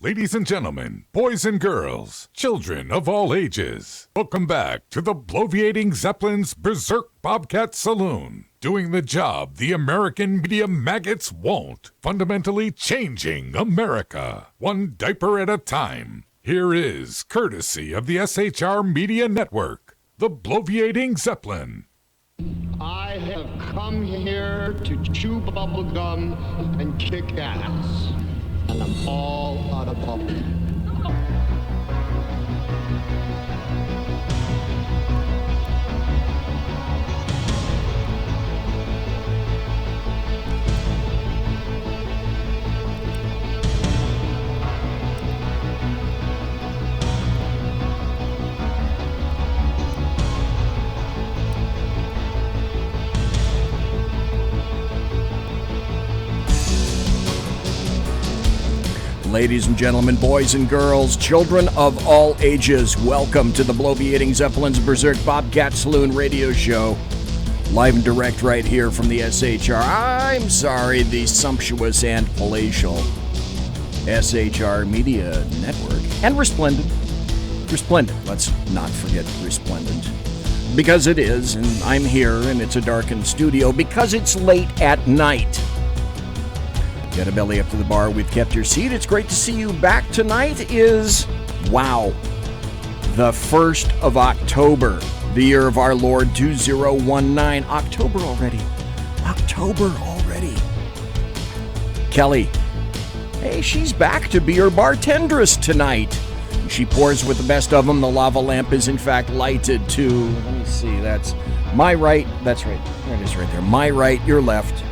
Ladies and gentlemen, boys and girls, children of all ages, welcome back to the Bloviating Zeppelin's Berserk Bobcat Saloon. Doing the job the American media maggots won't. Fundamentally changing America, one diaper at a time. Here is, courtesy of the SHR Media Network, the Bloviating Zeppelin. I have come here to chew bubblegum and kick ass. And I'm all out of bubble. Ladies and gentlemen, boys and girls, children of all ages, welcome to the Bloviating Zeppelin's Berserk Bobcat Saloon radio show. Live and direct right here from the the sumptuous and palatial SHR Media Network. And Resplendent. Let's not forget Resplendent. Because it is, and I'm here, and it's a darkened studio, because it's late at night. Get a belly up to the bar, we've kept your seat. It's great to see you back. Tonight is, wow, the 1st of October, the year of our Lord 2019. October already. Kelly, hey, she's back to be your bartendress tonight. She pours with the best of them. The lava lamp is in fact lighted to, let me see, that's my right. That's right. There it is right there. My right, your left.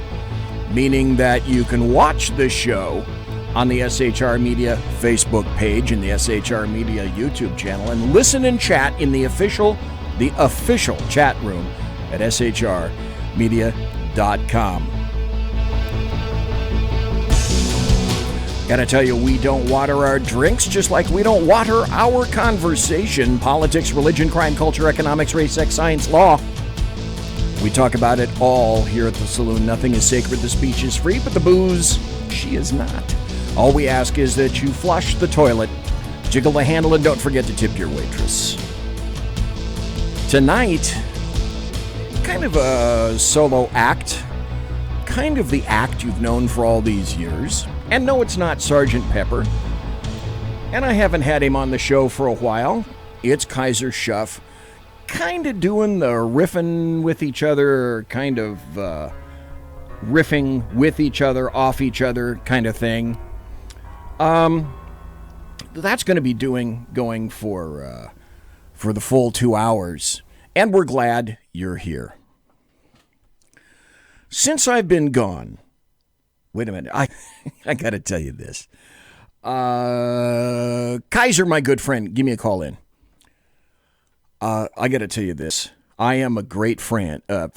Meaning that you can watch the show on the SHR Media Facebook page and the SHR Media YouTube channel and listen and chat in the official chat room at shrmedia.com. Gotta tell you, we don't water our drinks just like we don't water our conversation. Politics, religion, crime, culture, economics, race, sex, science, law. We talk about it all here at the saloon. Nothing is sacred. The speech is free, but the booze, she is not. All we ask is that you flush the toilet, jiggle the handle, and don't forget to tip your waitress. Tonight, kind of a solo act, kind of the act you've known for all these years. And no, it's not Sergeant Pepper. And I haven't had him on the show for a while. It's Kaiser Schuff. Kind of doing the riffing with each other, kind of riffing with each other, off each other kind of thing. That's going to be going for the full 2 hours. And we're glad you're here. Since I've been gone, wait a minute, I got to tell you this. Kaiser, my good friend, give me a call in. I got to tell you this. I am a great fan of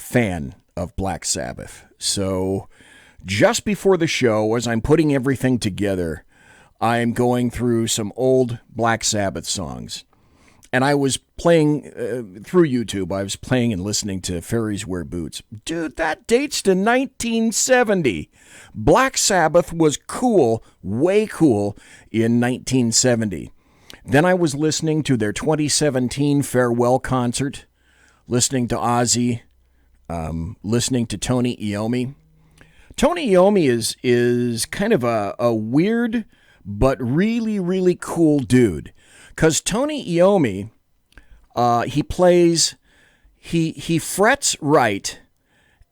Black Sabbath. So just before the show, as I'm putting everything together, I'm going through some old Black Sabbath songs. And I was playing through YouTube. I was playing and listening to Fairies Wear Boots. Dude, that dates to 1970. Black Sabbath was cool, way cool, in 1970. Then I was listening to their 2017 farewell concert, listening to Ozzy, listening to Tony Iommi. Tony Iommi is kind of a weird but really, really cool dude. Because Tony Iommi, he frets right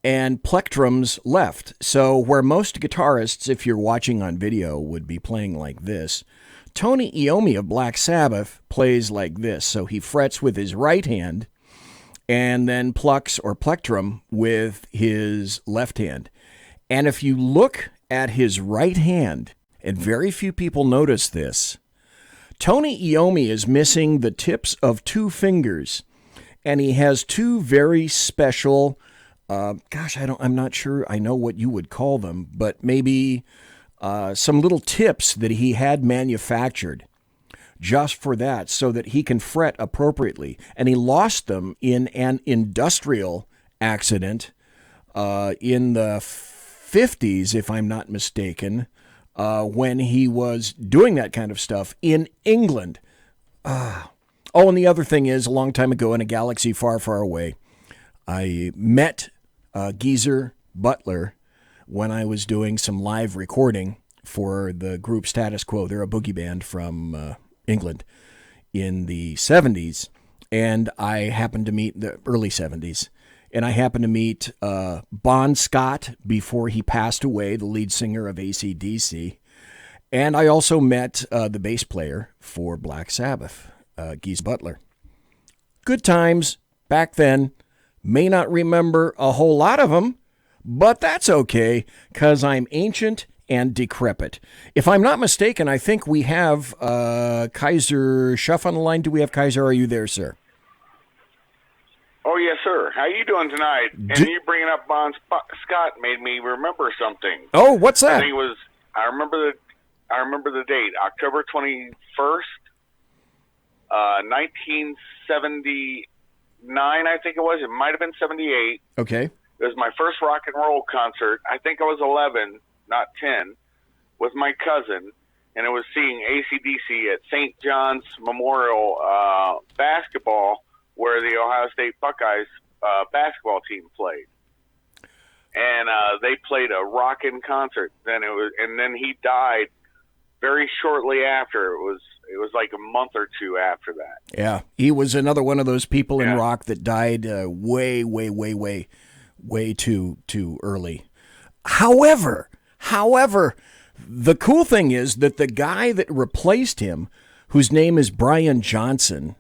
and plectrums left. So where most guitarists, if you're watching on video, would be playing like this, Tony Iommi of Black Sabbath plays like this. So he frets with his right hand and then plucks or plectrum with his left hand. And if you look at his right hand, and very few people notice this, Tony Iommi is missing the tips of two fingers, and he has two very special, I'm not sure I know what you would call them, but maybe some little tips that he had manufactured just for that, so that he can fret appropriately. And he lost them in an industrial accident in the 50s, if I'm not mistaken. when he was doing that kind of stuff in England. Oh, and the other thing is, a long time ago in a galaxy far, far away, I met Geezer Butler when I was doing some live recording for the group Status Quo. They're a boogie band from England in the 70s, and I happened to meet the early 70s, and I happened to meet Bon Scott before he passed away, the lead singer of AC/DC, and I also met the bass player for Black Sabbath, Geezer Butler. Good times back then. May not remember a whole lot of them, but that's okay, because I'm ancient and decrepit. If I'm not mistaken, I think we have Kaiser Schuff on the line. Do we have Kaiser? Are you there, sir? Oh, yes, sir. How you doing tonight? And you bringing up Bon Scott made me remember something. Oh, what's that? I think it was, I remember the date, October 21st, 1979, I think it was. It might have been 78. Okay. It was my first rock and roll concert. I think I was 11, not 10, with my cousin, and it was seeing AC/DC at St. John's Memorial basketball, where the Ohio State Buckeyes basketball team played. And they played a rockin' concert. And then he died very shortly after. It was like a month or two after that. Yeah, he was another one of those people in rock that died way too early. However, the cool thing is that the guy that replaced him, whose name is Brian Johnson,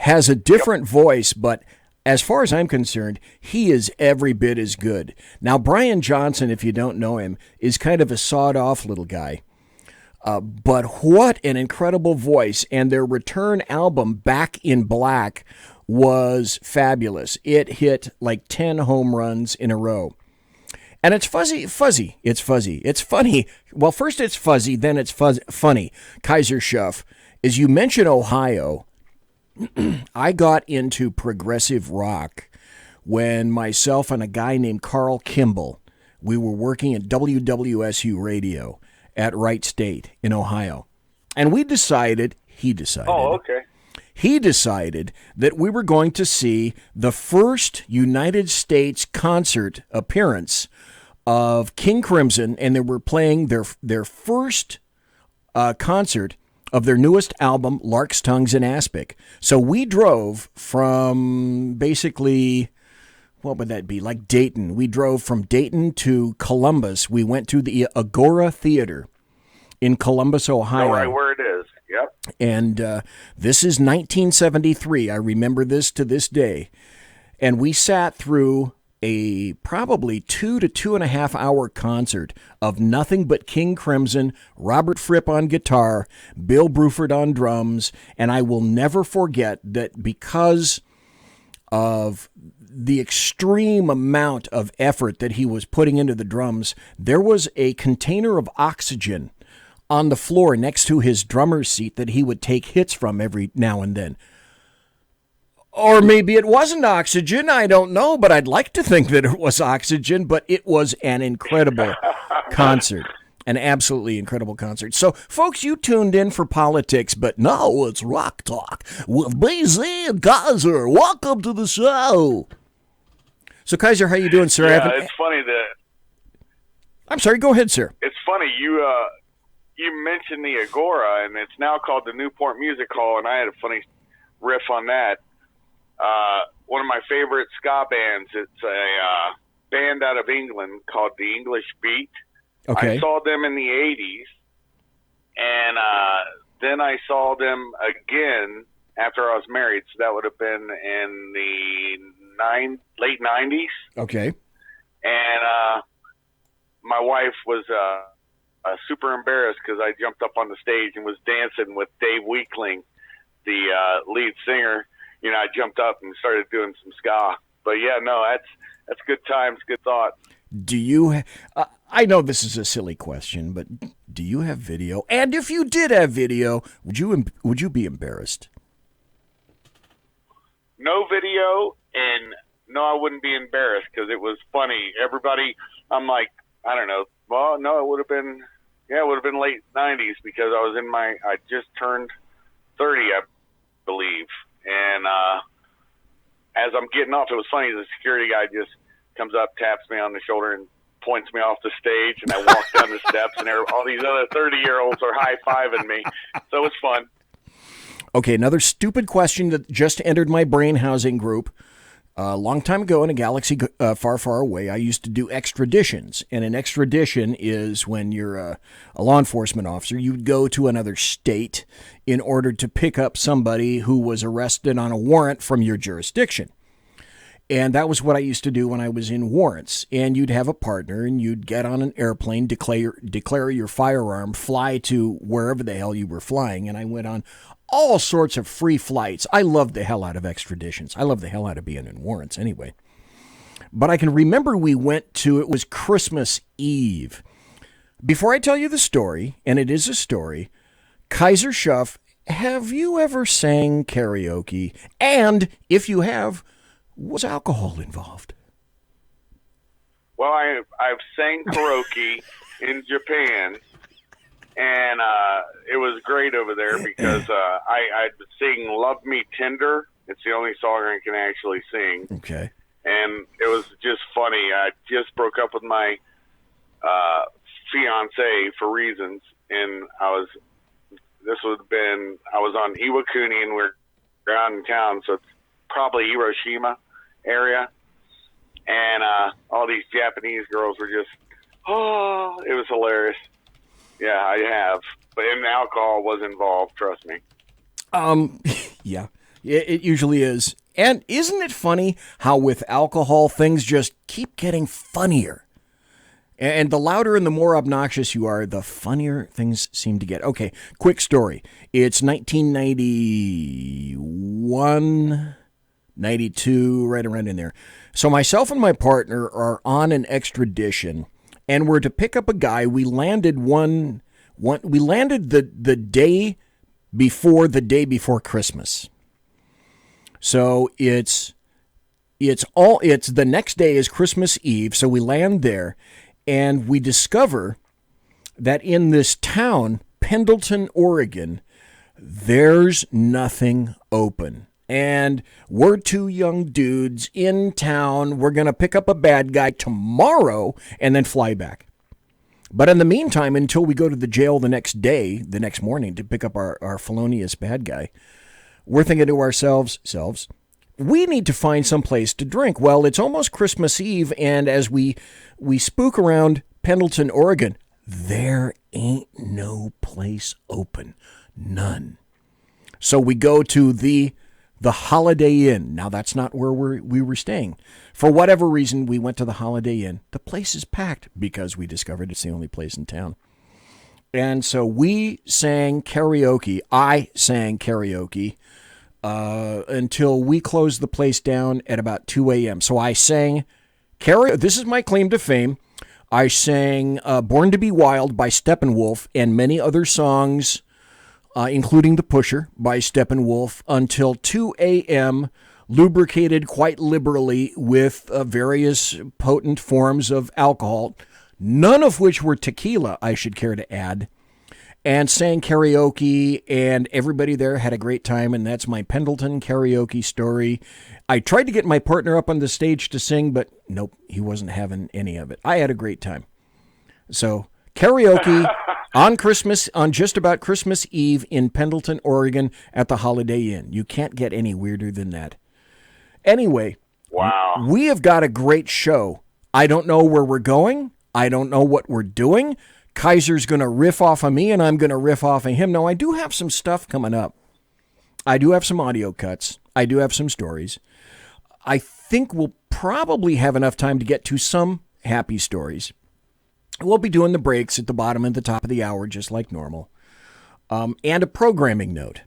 has a different voice, but as far as I'm concerned, he is every bit as good. Now, Brian Johnson, if you don't know him, is kind of a sawed-off little guy. But what an incredible voice. And their return album, Back in Black, was fabulous. It hit like 10 home runs in a row. And it's fuzzy. It's fuzzy. It's funny. Well, first it's fuzzy, then it's funny. Kaiser Schuff, as you mentioned Ohio, I got into progressive rock when myself and a guy named Carl Kimball, we were working at WWSU Radio at Wright State in Ohio. And he decided that we were going to see the first United States concert appearance of King Crimson, and they were playing their first concert of their newest album, Lark's Tongues in Aspic. So we drove from basically, what would that be, like Dayton. We drove from Dayton to Columbus. We went to the Agora Theater in Columbus, Ohio. All right, where it is. Yep. And this is 1973. I remember this to this day. And we sat through a probably 2 to 2.5 hour concert of nothing but King Crimson, Robert Fripp on guitar, Bill Bruford on drums, and I will never forget that because of the extreme amount of effort that he was putting into the drums, there was a container of oxygen on the floor next to his drummer's seat that he would take hits from every now and then. Or maybe it wasn't oxygen, I don't know, but I'd like to think that it was oxygen, but it was an incredible concert, an absolutely incredible concert. So, folks, you tuned in for politics, but no, it's Rock Talk with BZ and Kaiser. Welcome to the show. So, Kaiser, how you doing, sir? Yeah, it's funny that... I'm sorry, go ahead, sir. It's funny, you mentioned the Agora, and it's now called the Newport Music Hall, and I had a funny riff on that. One of my favorite ska bands, it's a band out of England called the English Beat. Okay. I saw them in the 80s, and then I saw them again after I was married, so that would have been in the late 90s. Okay. And my wife was super embarrassed because I jumped up on the stage and was dancing with Dave Weakling, the lead singer. You know, I jumped up and started doing some ska. But yeah, no, that's good times, good thoughts. Do you? I know this is a silly question, but do you have video? And if you did have video, would you be embarrassed? No video, and no, I wouldn't be embarrassed because it was funny. Everybody, I'm like, I don't know. Well, no, it would have been Yeah, it would have been late 90s because I just turned 30, I believe. And as I'm getting off, it was funny, the security guy just comes up, taps me on the shoulder, and points me off the stage, and I walk down the steps, and all these other 30-year-olds are high-fiving me. So it was fun. Okay, another stupid question that just entered my brain housing group. A long time ago in a galaxy far, far away, I used to do extraditions. And an extradition is when you're a law enforcement officer, you'd go to another state in order to pick up somebody who was arrested on a warrant from your jurisdiction. And that was what I used to do when I was in warrants. And you'd have a partner, and you'd get on an airplane, declare your firearm, fly to wherever the hell you were flying. And I went on all sorts of free flights. I love the hell out of extraditions. I love the hell out of being in warrants anyway. But I can remember we went to, it was Christmas Eve. Before I tell you the story, and it is a story, Kaiser Schuff, have you ever sang karaoke? And if you have, was alcohol involved? Well, I've sang karaoke in Japan, and it was great over there because I'd sing Love Me Tender. It's the only song I can actually sing. Okay. And it was just funny. I just broke up with my fiance for reasons, and I was on Iwakuni, and we're out in town, so it's probably Hiroshima area. And all these Japanese girls were just, it was hilarious. Yeah, I have. But alcohol was involved, trust me. Yeah, it usually is. And isn't it funny how with alcohol, things just keep getting funnier? And the louder and the more obnoxious you are, the funnier things seem to get. Okay, quick story. It's 1991, 92, right around in there. So myself and my partner are on an extradition, and we're to pick up a guy. We landed we landed the day before Christmas. So it's the next day is Christmas Eve. So we land there, and we discover that in this town, Pendleton, Oregon, there's nothing open. And we're two young dudes in town. We're going to pick up a bad guy tomorrow and then fly back. But in the meantime, until we go to the jail the next morning to pick up our felonious bad guy, we're thinking to ourselves, we need to find some place to drink. Well, it's almost Christmas Eve, and as we spook around Pendleton, Oregon, there ain't no place open. None. So we go to the Holiday Inn. Now, that's not where we were staying. For whatever reason, we went to the Holiday Inn. The place is packed because we discovered it's the only place in town. And so we sang karaoke. I sang karaoke until we closed the place down at about 2 a.m. So I sang karaoke. This is my claim to fame. I sang Born to Be Wild by Steppenwolf and many other songs, including The Pusher by Steppenwolf, until 2 a.m., lubricated quite liberally with various potent forms of alcohol, none of which were tequila, I should care to add, and sang karaoke, and everybody there had a great time, and that's my Pendleton karaoke story. I tried to get my partner up on the stage to sing, but nope, he wasn't having any of it. I had a great time. So, karaoke on just about Christmas Eve in Pendleton, Oregon at the Holiday Inn. You can't get any weirder than that. Anyway, wow, we have got a great show. I don't know where we're going. I don't know what we're doing. Kaiser's going to riff off of me, and I'm going to riff off of him. Now, I do have some stuff coming up. I do have some audio cuts. I do have some stories. I think we'll probably have enough time to get to some happy stories. We'll be doing the breaks at the bottom and the top of the hour, just like normal. And a programming note.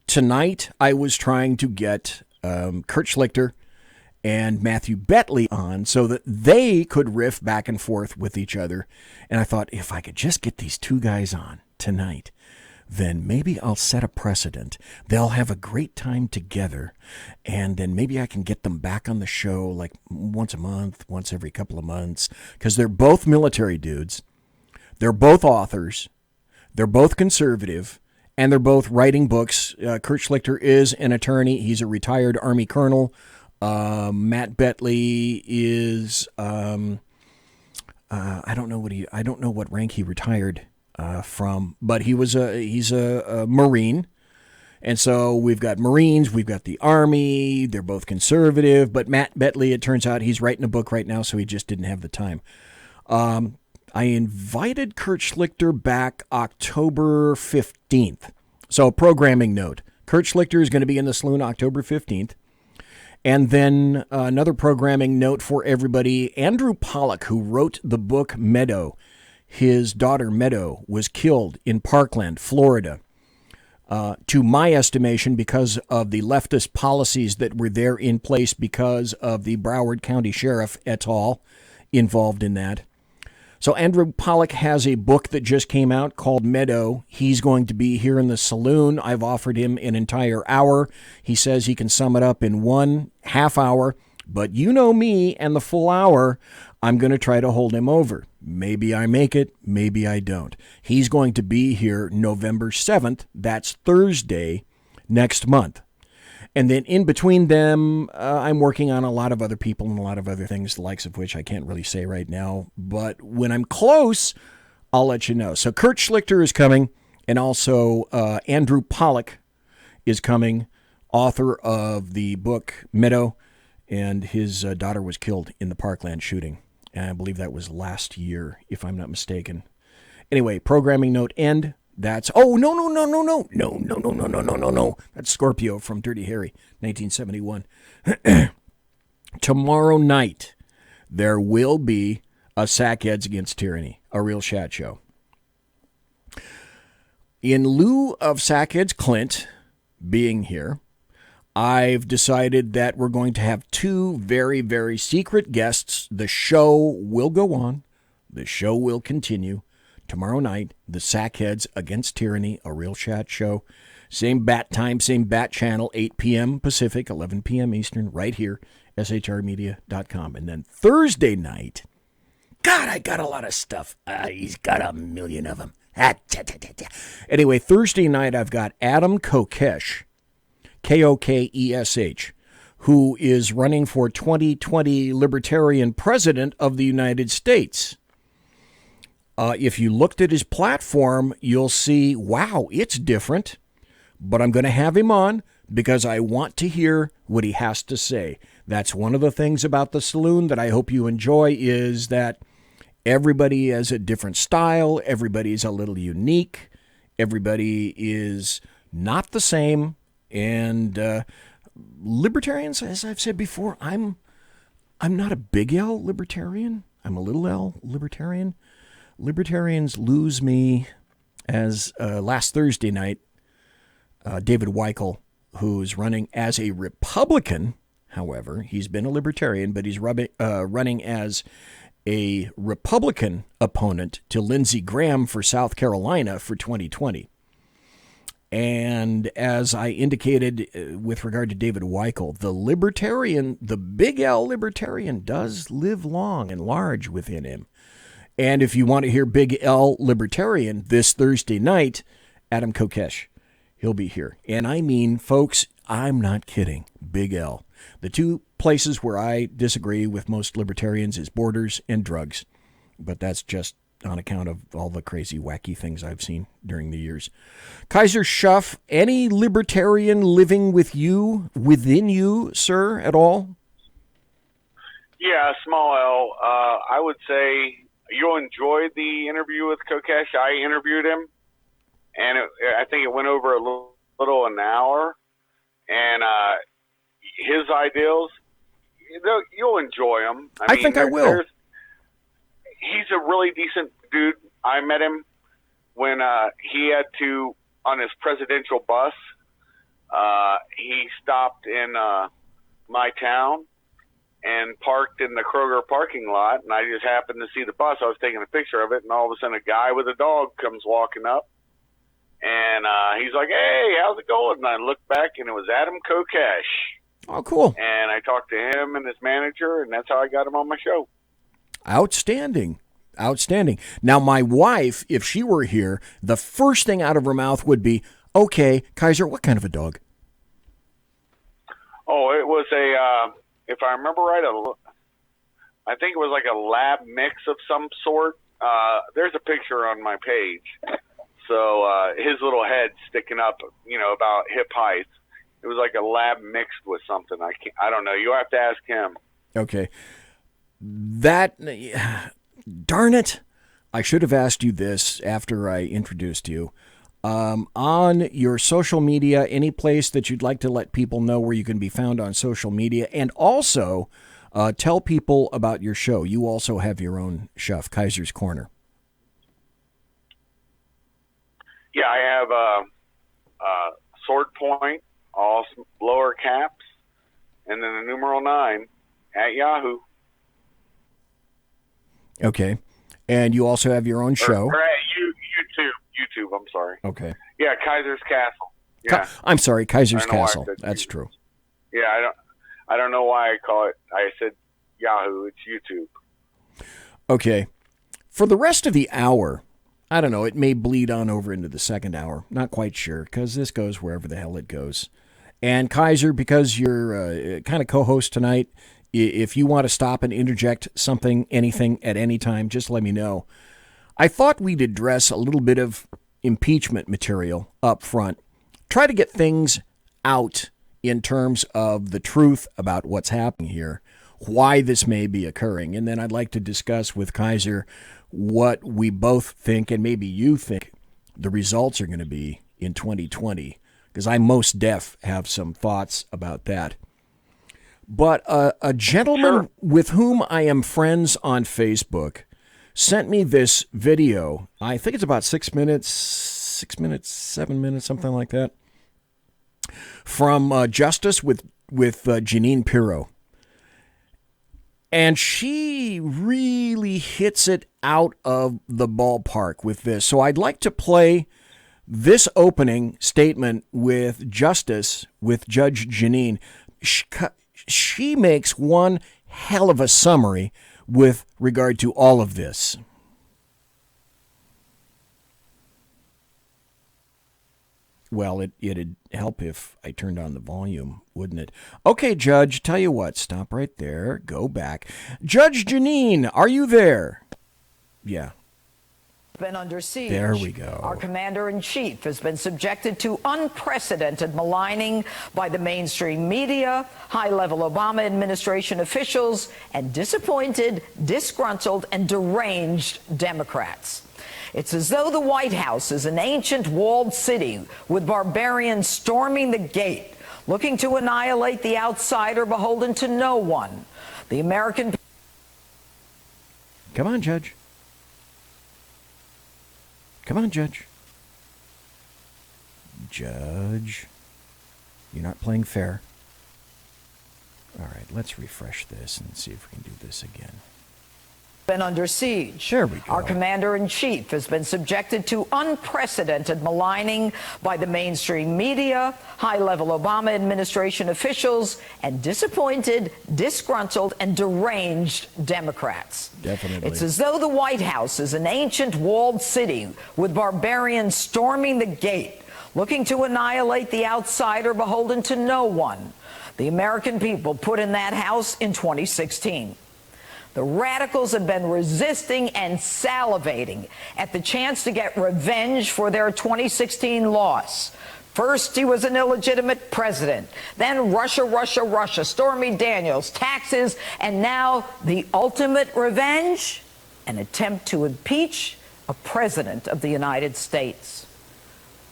Tonight, I was trying to get Kurt Schlichter and Matthew Betley on so that they could riff back and forth with each other. And I thought, if I could just get these two guys on tonight, then maybe I'll set a precedent. They'll have a great time together, and then maybe I can get them back on the show like once a month, once every couple of months, because they're both military dudes. They're both authors. They're both conservative, and they're both writing books. Kurt Schlichter is an attorney. He's a retired Army colonel. Matt Betley is I don't know what rank he retired from, but he's a Marine. And so we've got Marines, we've got the Army. They're both conservative, but Matt Betley, it turns out he's writing a book right now, so he just didn't have the time. I invited Kurt Schlichter back October 15th. So, programming note. Kurt Schlichter is going to be in the Saloon October 15th. And then another programming note for everybody. Andrew Pollack, who wrote the book Meadow, his daughter Meadow was killed in Parkland, Florida. To my estimation, because of the leftist policies that were there in place because of the Broward County Sheriff et al. Involved in that. So Andrew Pollack has a book that just came out called Meadow. He's going to be here in the Saloon. I've offered him an entire hour. He says he can sum it up in 1.5 hours. But you know me and the full hour, I'm going to try to hold him over. Maybe I make it, maybe I don't. He's going to be here November 7th. That's Thursday next month. And then in between them, I'm working on a lot of other people and a lot of other things, the likes of which I can't really say right now. But when I'm close, I'll let you know. So Kurt Schlichter is coming, and also Andrew Pollack is coming, author of the book Meadow, and his daughter was killed in the Parkland shooting. And I believe that was last year, if I'm not mistaken. Anyway, programming note end. That's, oh, no. That's Scorpio from Dirty Harry, 1971. Tomorrow night, there will be a Sackheads Against Tyranny, a real chat show. In lieu of Sackheads Clint being here, I've decided that we're going to have two very, very secret guests. The show will go on. The show will continue. Tomorrow night, the Sackheads Against Tyranny, a real chat show. Same bat time, same bat channel, 8 p.m. Pacific, 11 p.m. Eastern, right here, shrmedia.com. And then Thursday night, God, I got a lot of stuff. He's got a million of them. Anyway, Thursday night, I've got Adam Kokesh, Kokesh, who is running for 2020 Libertarian President of the United States. If you looked at his platform, you'll see, wow, it's different. But I'm going to have him on because I want to hear what he has to say. That's one of the things about the Saloon that I hope you enjoy is that everybody has a different style. Everybody's a little unique. Everybody is not the same. And libertarians, as I've said before, I'm not a big L libertarian. I'm a little L libertarian. Libertarians lose me as last Thursday night, David Weichel, who's running as a Republican, however, he's been a libertarian, but he's running as a Republican opponent to Lindsey Graham for South Carolina for 2020. And as I indicated with regard to David Weichel, the libertarian, the big L libertarian, does live long and large within him. And if you want to hear Big L Libertarian this Thursday night, Adam Kokesh, he'll be here. And I mean, folks, I'm not kidding. Big L. The two places where I disagree with most libertarians is borders and drugs. But that's just on account of all the crazy, wacky things I've seen during the years. Kaiser Schuff, any libertarian living within you, sir, at all? Yeah, small L. I would say you'll enjoy the interview with Kokesh. I interviewed him, and I think it went over a little an hour. And his ideals, you'll enjoy them. I think I will. He's a really decent dude. I met him when he had to, on his presidential bus, he stopped in my town and parked in the Kroger parking lot, and I just happened to see the bus. I was taking a picture of it, and all of a sudden a guy with a dog comes walking up, and he's like, "Hey, how's it going?" And I looked back, and it was Adam Kokesh. Oh, cool. And I talked to him and his manager, and that's how I got him on my show. Outstanding. Outstanding. Now, my wife, if she were here, the first thing out of her mouth would be, okay, Kaiser, what kind of a dog? Oh, it was if I remember right, I think it was like a lab mix of some sort. There's a picture on my page. So his little head sticking up, about hip height. It was like a lab mixed with something. I don't know. You have to ask him. Okay. Darn it. I should have asked you this after I introduced you. On your social media, any place that you'd like to let people know where you can be found on social media, and also tell people about your show. You also have your own show, Kaiser's Corner. Yeah, I have Sword Point, all lower caps, and then the numeral 9 at Yahoo. Okay. And you also have your own show. Or at YouTube, I'm sorry. Okay. Yeah, Kaiser's Castle. Yeah. I'm sorry, Kaiser's Castle. That's true. Yeah, I don't know why I call it. I said Yahoo. It's YouTube. Okay. For the rest of the hour, I don't know, it may bleed on over into the second hour. Not quite sure, because this goes wherever the hell it goes. And Kaiser, because you're kind of co-host tonight, if you want to stop and interject something, anything, at any time, just let me know. I thought we'd address a little bit of impeachment material up front. Try to get things out in terms of the truth about what's happening here, why this may be occurring. And then I'd like to discuss with Kaiser what we both think, and maybe you think, the results are going to be in 2020, because I most def have some thoughts about that. But a gentleman with whom I am friends on Facebook sent me this video. I think it's about 6 minutes, 7 minutes, something like that, from Justice with Jeanine Pirro. And she really hits it out of the ballpark with this. So I'd like to play this opening statement with Justice with Judge Jeanine. She makes one hell of a summary with regard to all of this. Well, it'd help if I turned on the volume, wouldn't it? Okay, Judge, tell you what, stop right there, go back. Judge Jeanine, are you there? Yeah. Been under siege. There we go. Our commander-in-chief has been subjected to unprecedented maligning by the mainstream media, high-level Obama administration officials, and disappointed, disgruntled, and deranged Democrats. It's as though the White House is an ancient walled city with barbarians storming the gate, looking to annihilate the outsider beholden to no one. The American... Come on, Judge. Come on, Judge. Judge, you're not playing fair. All right, let's refresh this and see if we can do this again. Been under siege. There we go. Our commander-in-chief has been subjected to unprecedented maligning by the mainstream media, high-level Obama administration officials, and disappointed, disgruntled, and deranged Democrats. Definitely. It's as though the White House is an ancient walled city with barbarians storming the gate, looking to annihilate the outsider beholden to no one. The American people put in that house in 2016. The radicals have been resisting and salivating at the chance to get revenge for their 2016 loss. First, he was an illegitimate president. Then Russia, Russia, Russia, Stormy Daniels, taxes, and now the ultimate revenge, an attempt to impeach a president of the United States.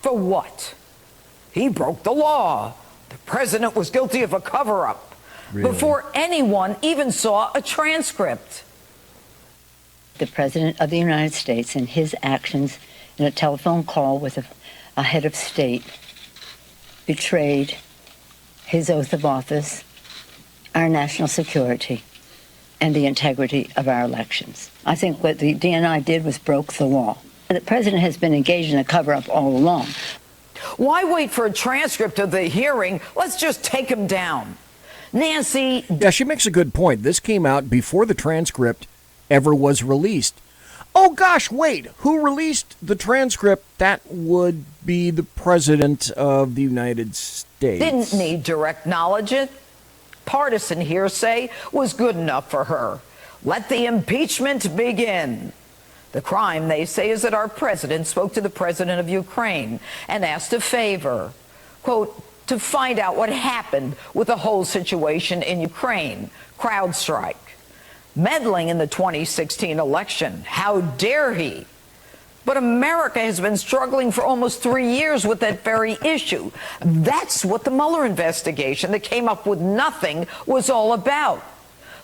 For what? He broke the law. The president was guilty of a cover-up. Really? Before anyone even saw a transcript. The President of the United States and his actions in a telephone call with a head of state betrayed his oath of office, our national security, and the integrity of our elections. I think what the DNI did was broke the law. The President has been engaged in a cover-up all along. Why wait for a transcript of the hearing? Let's just take him down. Nancy... Yeah, she makes a good point. This came out before the transcript ever was released. Oh, gosh, wait. Who released the transcript? That would be the President of the United States. Didn't need direct knowledge. Partisan hearsay was good enough for her. Let the impeachment begin. The crime, they say, is that our president spoke to the president of Ukraine and asked a favor, quote, to find out what happened with the whole situation in Ukraine. CrowdStrike. Meddling in the 2016 election. How dare he? But America has been struggling for almost 3 years with that very issue. That's what the Mueller investigation that came up with nothing was all about.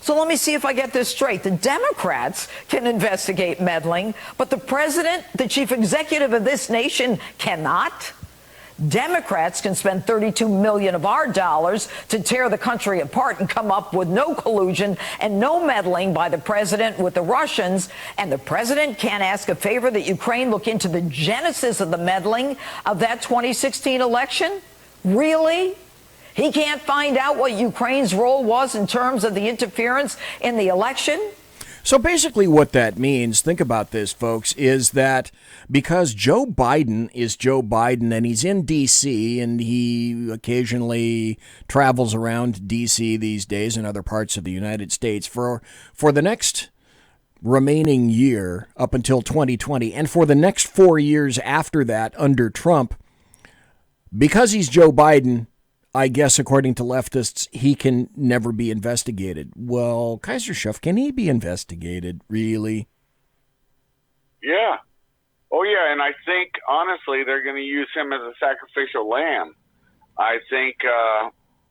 So let me see if I get this straight. The Democrats can investigate meddling, but the president, the chief executive of this nation, cannot? Democrats can spend $32 million of our dollars to tear the country apart and come up with no collusion and no meddling by the president with the Russians. And the president can't ask a favor that Ukraine look into the genesis of the meddling of that 2016 election? Really? He can't find out what Ukraine's role was in terms of the interference in the election? So basically what that means, think about this, folks, is that because Joe Biden is Joe Biden and he's in D.C. and he occasionally travels around D.C. these days and other parts of the United States for the next remaining year up until 2020 and for the next 4 years after that under Trump, because he's Joe Biden, I guess, according to leftists, he can never be investigated. Well, Kaiser Schiff, can he be investigated, really? Yeah. Oh, yeah, and I think, honestly, they're going to use him as a sacrificial lamb. I think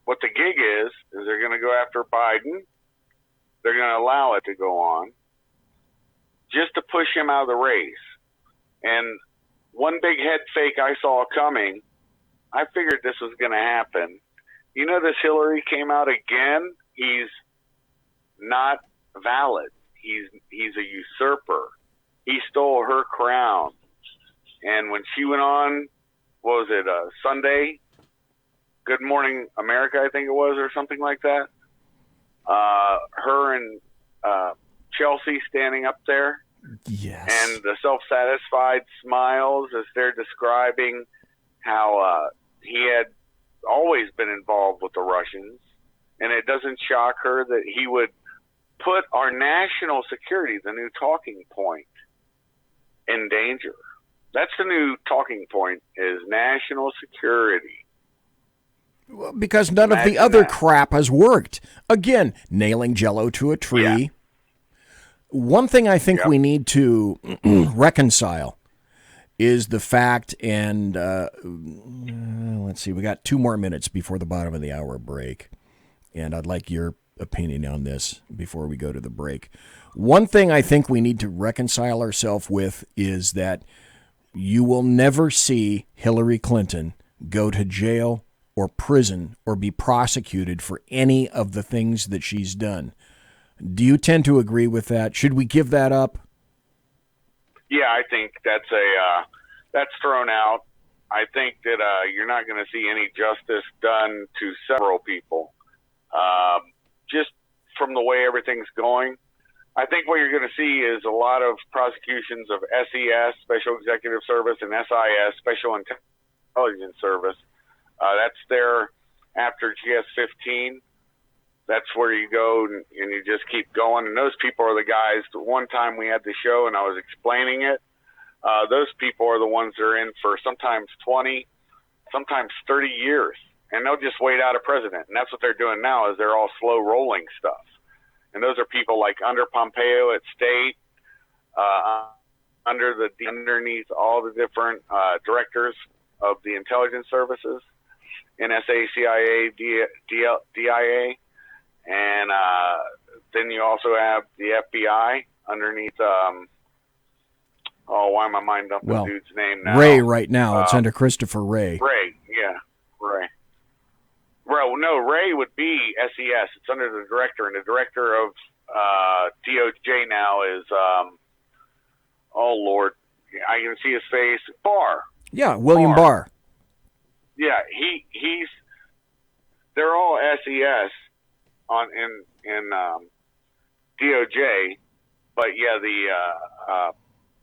what the gig is they're going to go after Biden. They're going to allow it to go on just to push him out of the race. And one big head fake I saw coming, I figured this was going to happen. You know, this Hillary came out again. He's not valid. He's a usurper. He stole her crown. And when she went on, what was it, Sunday? Good Morning America, I think it was, or something like that. Her and Chelsea standing up there. Yes. And the self-satisfied smiles as they're describing how he had always been involved with the Russians, and it doesn't shock her that he would put our national security, the new talking point, in danger. That's the new talking point, is national security. Because none of the other crap has worked. Again, nailing Jell-O to a tree. Yeah. One thing I think we need to reconcile is the fact, and let's see, we got 2 more minutes before the bottom of the hour break, and I'd like your opinion on this before we go to the break. One thing I think we need to reconcile ourselves with is that you will never see Hillary Clinton go to jail or prison or be prosecuted for any of the things that she's done. Do you tend to agree with that? Should we give that up? Yeah, I think that's thrown out. I think that you're not going to see any justice done to several people. Just from the way everything's going, I think what you're going to see is a lot of prosecutions of SES, Special Executive Service, and SIS, Special Intelligence Service. That's there after GS-15. That's where you go and you just keep going. And those people are the guys. The one time we had the show and I was explaining it, those people are the ones that are in for sometimes 20, sometimes 30 years. And they'll just wait out a president. And that's what they're doing now, is they're all slow rolling stuff. And those are people like under Pompeo at State, underneath all the different directors of the intelligence services, NSA, CIA, DIA. And then you also have the FBI underneath, why am I mind up the dude's name now? Ray right now. It's under Christopher Ray. Ray, yeah, Ray. Well, no, Ray would be SES. It's under the director, and the director of DOJ now is, oh, Lord, I can see his face, Barr. Yeah, William Barr. Yeah, they're all SES in DOJ, but yeah, the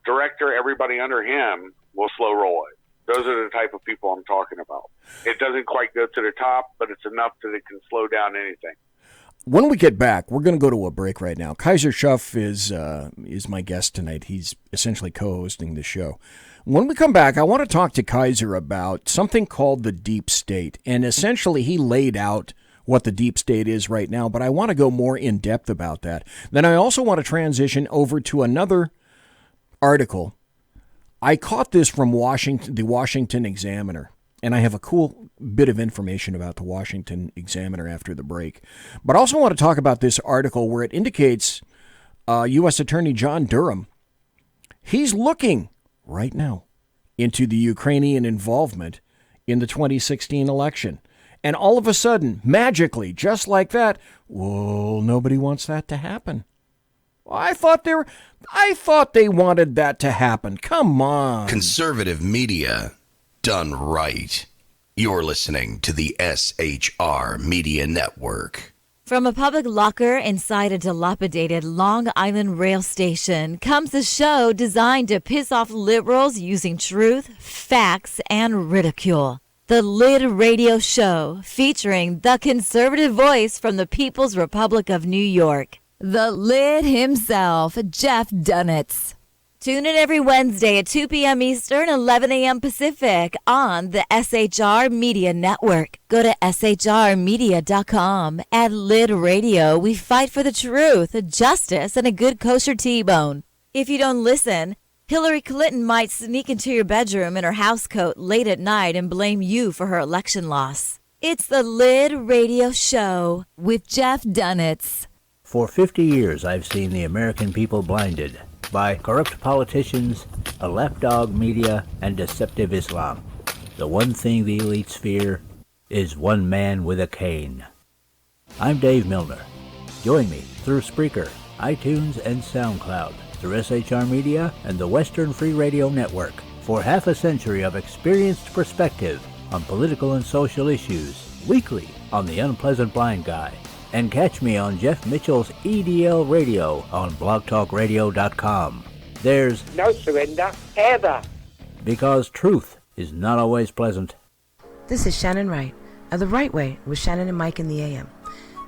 director, everybody under him will slow roll it. Those are the type of people I'm talking about. It doesn't quite go to the top, but it's enough that it can slow down anything. When we get back, we're going to go to a break right now. Kaiser Schuff is my guest tonight. He's essentially co-hosting the show. When we come back, I want to talk to Kaiser about something called the deep state. And essentially, he laid out what the deep state is right now, but I want to go more in depth about that. Then I also want to transition over to another article. I caught this from the Washington Examiner, and I have a cool bit of information about the Washington Examiner after the break. But I also want to talk about this article where it indicates U.S. Attorney John Durham, he's looking right now into the Ukrainian involvement in the 2016 election. And all of a sudden, magically, just like that, well, nobody wants that to happen. I thought they wanted that to happen. Come on. Conservative media done right. You're listening to the SHR Media Network. From a public locker inside a dilapidated Long Island rail station comes a show designed to piss off liberals using truth, facts, and ridicule. The Lid Radio Show, featuring the conservative voice from the People's Republic of New York, the Lid himself, Jeff Dunetz. Tune in every Wednesday at 2 p.m. Eastern, 11 a.m. Pacific on the SHR Media Network. Go to shrmedia.com. At Lid Radio, we fight for the truth, justice, and a good kosher T-bone. If you don't listen, Hillary Clinton might sneak into your bedroom in her housecoat late at night and blame you for her election loss. It's the Lid Radio Show with Jeff Dunetz. For 50 years, I've seen the American people blinded by corrupt politicians, a lapdog media, and deceptive Islam. The one thing the elites fear is one man with a cane. I'm Dave Milner. Join me through Spreaker, iTunes, and SoundCloud, through SHR Media and the Western Free Radio Network, for half a century of experienced perspective on political and social issues, weekly on The Unpleasant Blind Guy. And catch me on Jeff Mitchell's EDL Radio on blogtalkradio.com. There's no surrender, ever. Because truth is not always pleasant. This is Shannon Wright of The Right Way with Shannon and Mike in the AM.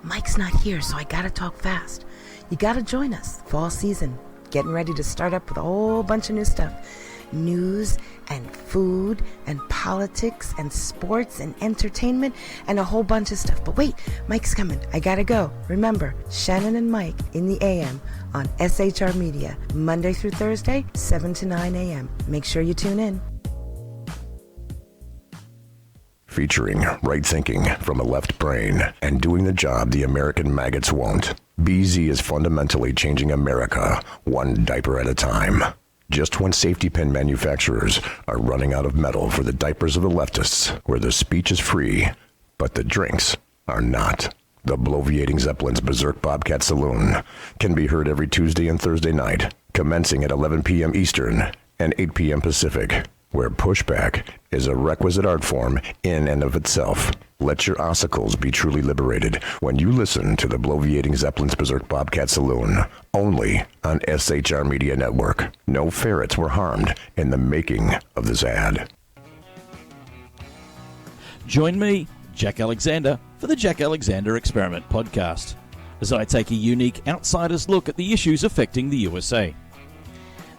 Mike's not here, so I gotta talk fast. You gotta join us. Fall season. Getting ready to start up with a whole bunch of new stuff. News and food and politics and sports and entertainment and a whole bunch of stuff. But wait, Mike's coming. I gotta go. Remember, Shannon and Mike in the AM on SHR Media, Monday through Thursday, 7 to 9 a.m. Make sure you tune in. Featuring right thinking from a left brain and doing the job the American maggots won't. BZ is fundamentally changing America one diaper at a time. Just when safety pin manufacturers are running out of metal for the diapers of the leftists, where the speech is free, but the drinks are not. The Bloviating Zeppelin's Berserk Bobcat Saloon can be heard every Tuesday and Thursday night, commencing at 11 p.m. Eastern and 8 p.m. Pacific, where pushback is a requisite art form in and of itself. Let your ossicles be truly liberated when you listen to the Bloviating Zeppelin's Berserk Bobcat Saloon, only on SHR Media Network. No ferrets were harmed in the making of this ad. Join me, Jack Alexander, for the Jack Alexander Experiment podcast, as I take a unique outsider's look at the issues affecting the USA.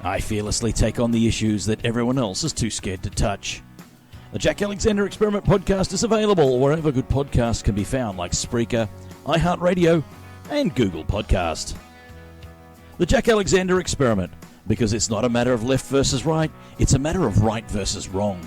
I fearlessly take on the issues that everyone else is too scared to touch. The Jack Alexander Experiment podcast is available wherever good podcasts can be found, like Spreaker, iHeartRadio, and Google Podcast. The Jack Alexander Experiment, because it's not a matter of left versus right, it's a matter of right versus wrong.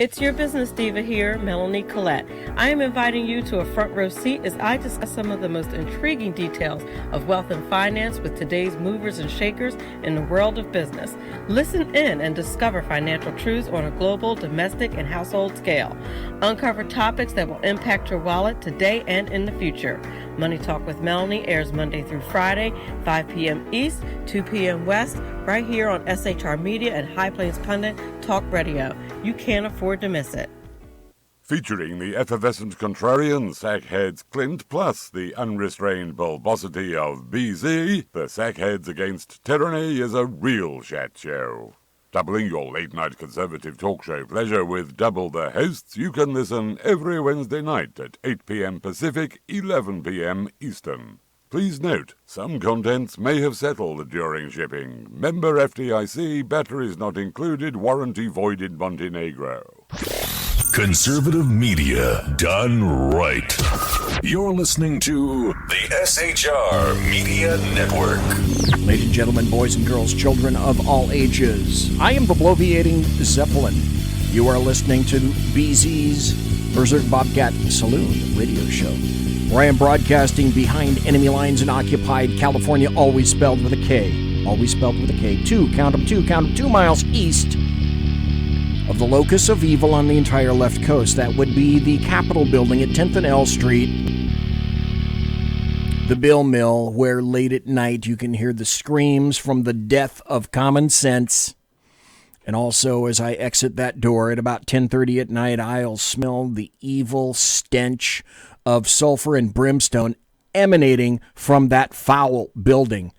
It's your business diva here, Melanie Collette. I am inviting you to a front row seat as I discuss some of the most intriguing details of wealth and finance with today's movers and shakers in the world of business. Listen in and discover financial truths on a global, domestic, and household scale. Uncover topics that will impact your wallet today and in the future. Money Talk with Melanie airs Monday through Friday, 5 p.m. East, 2 p.m. West, right here on SHR Media and High Plains Pundit Talk Radio. You can't afford to miss it. Featuring the effervescent contrarian sackheads Clint plus the unrestrained bulbosity of BZ, the Sackheads Against Tyranny is a real chat show. Doubling your late-night conservative talk show pleasure with double the hosts, you can listen every Wednesday night at 8 p.m. Pacific, 11 p.m. Eastern. Please note, some contents may have settled during shipping. Member FDIC, batteries not included, warranty void in Montenegro. Conservative media done right. You're listening to the SHR Media Network. Ladies and gentlemen, boys and girls, children of all ages, I am the bloviating Zeppelin. You are listening to BZ's Berserk Bobcat Saloon radio show, where I am broadcasting behind enemy lines in occupied California, always spelled with a K. Always spelled with a K. 2 miles east of the locus of evil on the entire left coast. That would be the Capitol building at 10th and L Street, the Bill Mill, where late at night you can hear the screams from the death of common sense. And also, as I exit that door at about 10:30 at night, I'll smell the evil stench of sulfur and brimstone emanating from that foul building.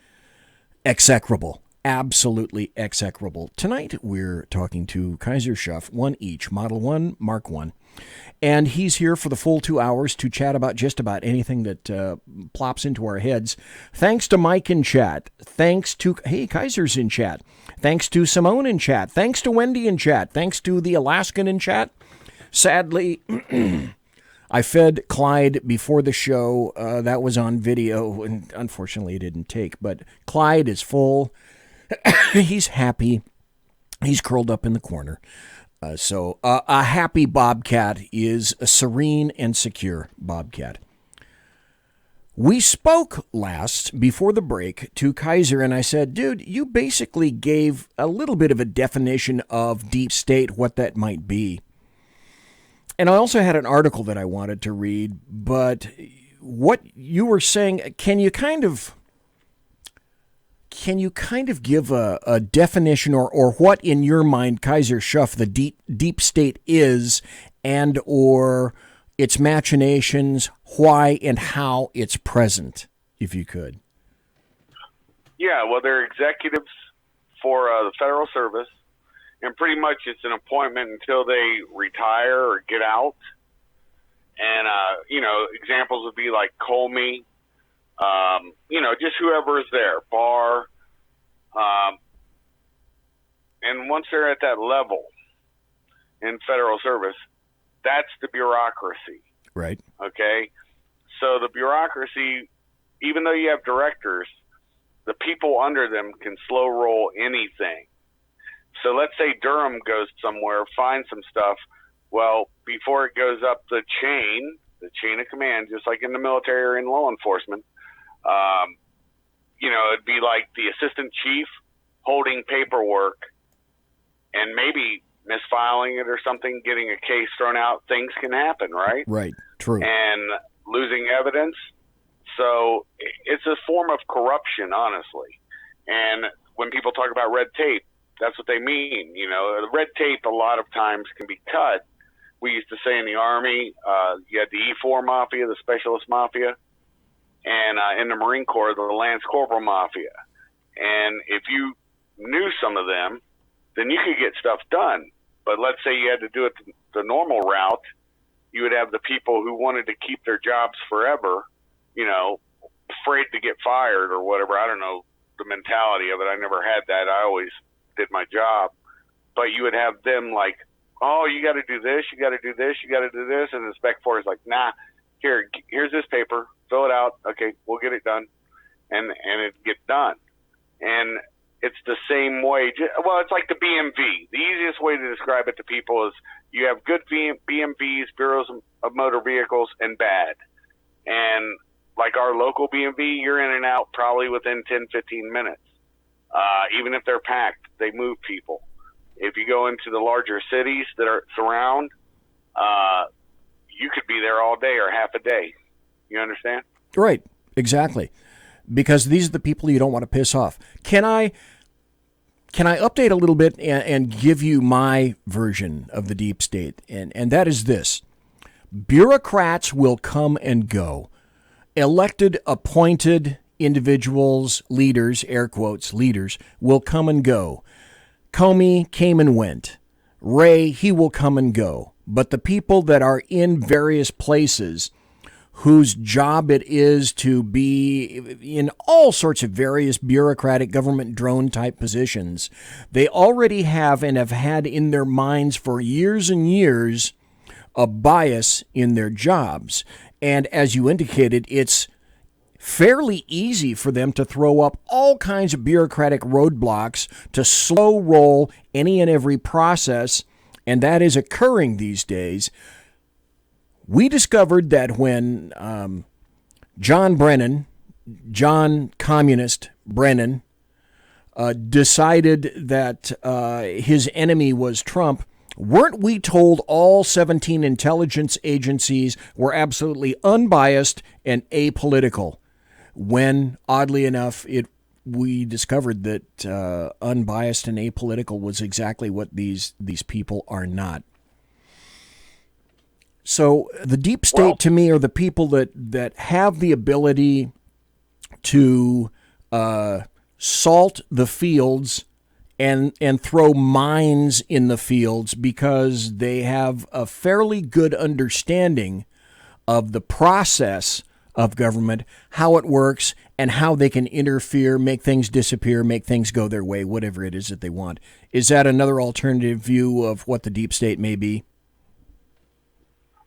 Execrable. Absolutely execrable. Tonight, we're talking to Kaiser Schuff, one each, Model 1, Mark 1. And he's here for the full 2 hours to chat about just about anything that plops into our heads. Thanks to Mike in chat. Thanks to, hey, Kaiser's in chat. Thanks to Simone in chat. Thanks to Wendy in chat. Thanks to the Alaskan in chat. Sadly, I fed Clyde before the show. That was on video, and unfortunately it didn't take. But Clyde is full. He's happy. He's curled up in the corner. So a happy Bobcat is a serene and secure Bobcat. We spoke last, before the break, to Kaiser, and I said, dude, you basically gave a little bit of a definition of deep state, what that might be. And I also had an article that I wanted to read, but what you were saying, can you kind of give a definition or what in your mind, Kaiser Schuff, the deep state is, and or its machinations, why and how it's present, if you could? Yeah, well, they're executives for the Federal Service, and pretty much it's an appointment until they retire or get out. And, examples would be like Comey, just whoever is there, Barr. And once they're at that level in Federal Service, that's the bureaucracy. Right. Okay? So the bureaucracy, even though you have directors, the people under them can slow roll anything. So let's say Durham goes somewhere, finds some stuff. Well, before it goes up the chain of command, just like in the military or in law enforcement, it'd be like the assistant chief holding paperwork and maybe misfiling it or something, getting a case thrown out. Things can happen, right? Right, true. And losing evidence. So it's a form of corruption, honestly. And when people talk about red tape, that's what they mean. Red tape a lot of times can be cut. We used to say in the Army, you had the E4 Mafia, the Specialist Mafia, and in the Marine Corps, the Lance Corporal Mafia. And if you knew some of them, then you could get stuff done. But let's say you had to do it the normal route, you would have the people who wanted to keep their jobs forever, afraid to get fired or whatever. I don't know the mentality of it. I never had that. I always did my job. But you would have them like, oh, you got to do this, you got to do this, you got to do this. And the Spec Force is like, nah, here's this paper, fill it out. Okay, we'll get it done. And it'd get done. And it's the same way. Well, it's like the BMV. The easiest way to describe it to people is you have good BMVs, Bureaus of Motor Vehicles, and bad. And like our local BMV, you're in and out probably within 10, 15 minutes. Even if they're packed, they move people. If you go into the larger cities that are surround, you could be there all day or half a day. You understand? Right, exactly. Because these are the people you don't want to piss off. Can I update a little bit and give you my version of the deep state? And that is this. Bureaucrats will come and go. Elected, appointed individuals, leaders, air quotes, leaders, will come and go. Comey came and went. Wray, he will come and go. But the people that are in various places whose job it is to be in all sorts of various bureaucratic government drone type positions, they already have and have had in their minds for years and years a bias in their jobs. And as you indicated, it's fairly easy for them to throw up all kinds of bureaucratic roadblocks to slow roll any and every process, and that is occurring these days. We discovered that when John Communist Brennan, decided that his enemy was Trump, weren't we told all 17 intelligence agencies were absolutely unbiased and apolitical? When, oddly enough, we discovered that unbiased and apolitical was exactly what these people are not. So the deep state, to me, are the people that have the ability to salt the fields and throw mines in the fields because they have a fairly good understanding of the process of government, how it works, and how they can interfere, make things disappear, make things go their way, whatever it is that they want. Is that another alternative view of what the deep state may be?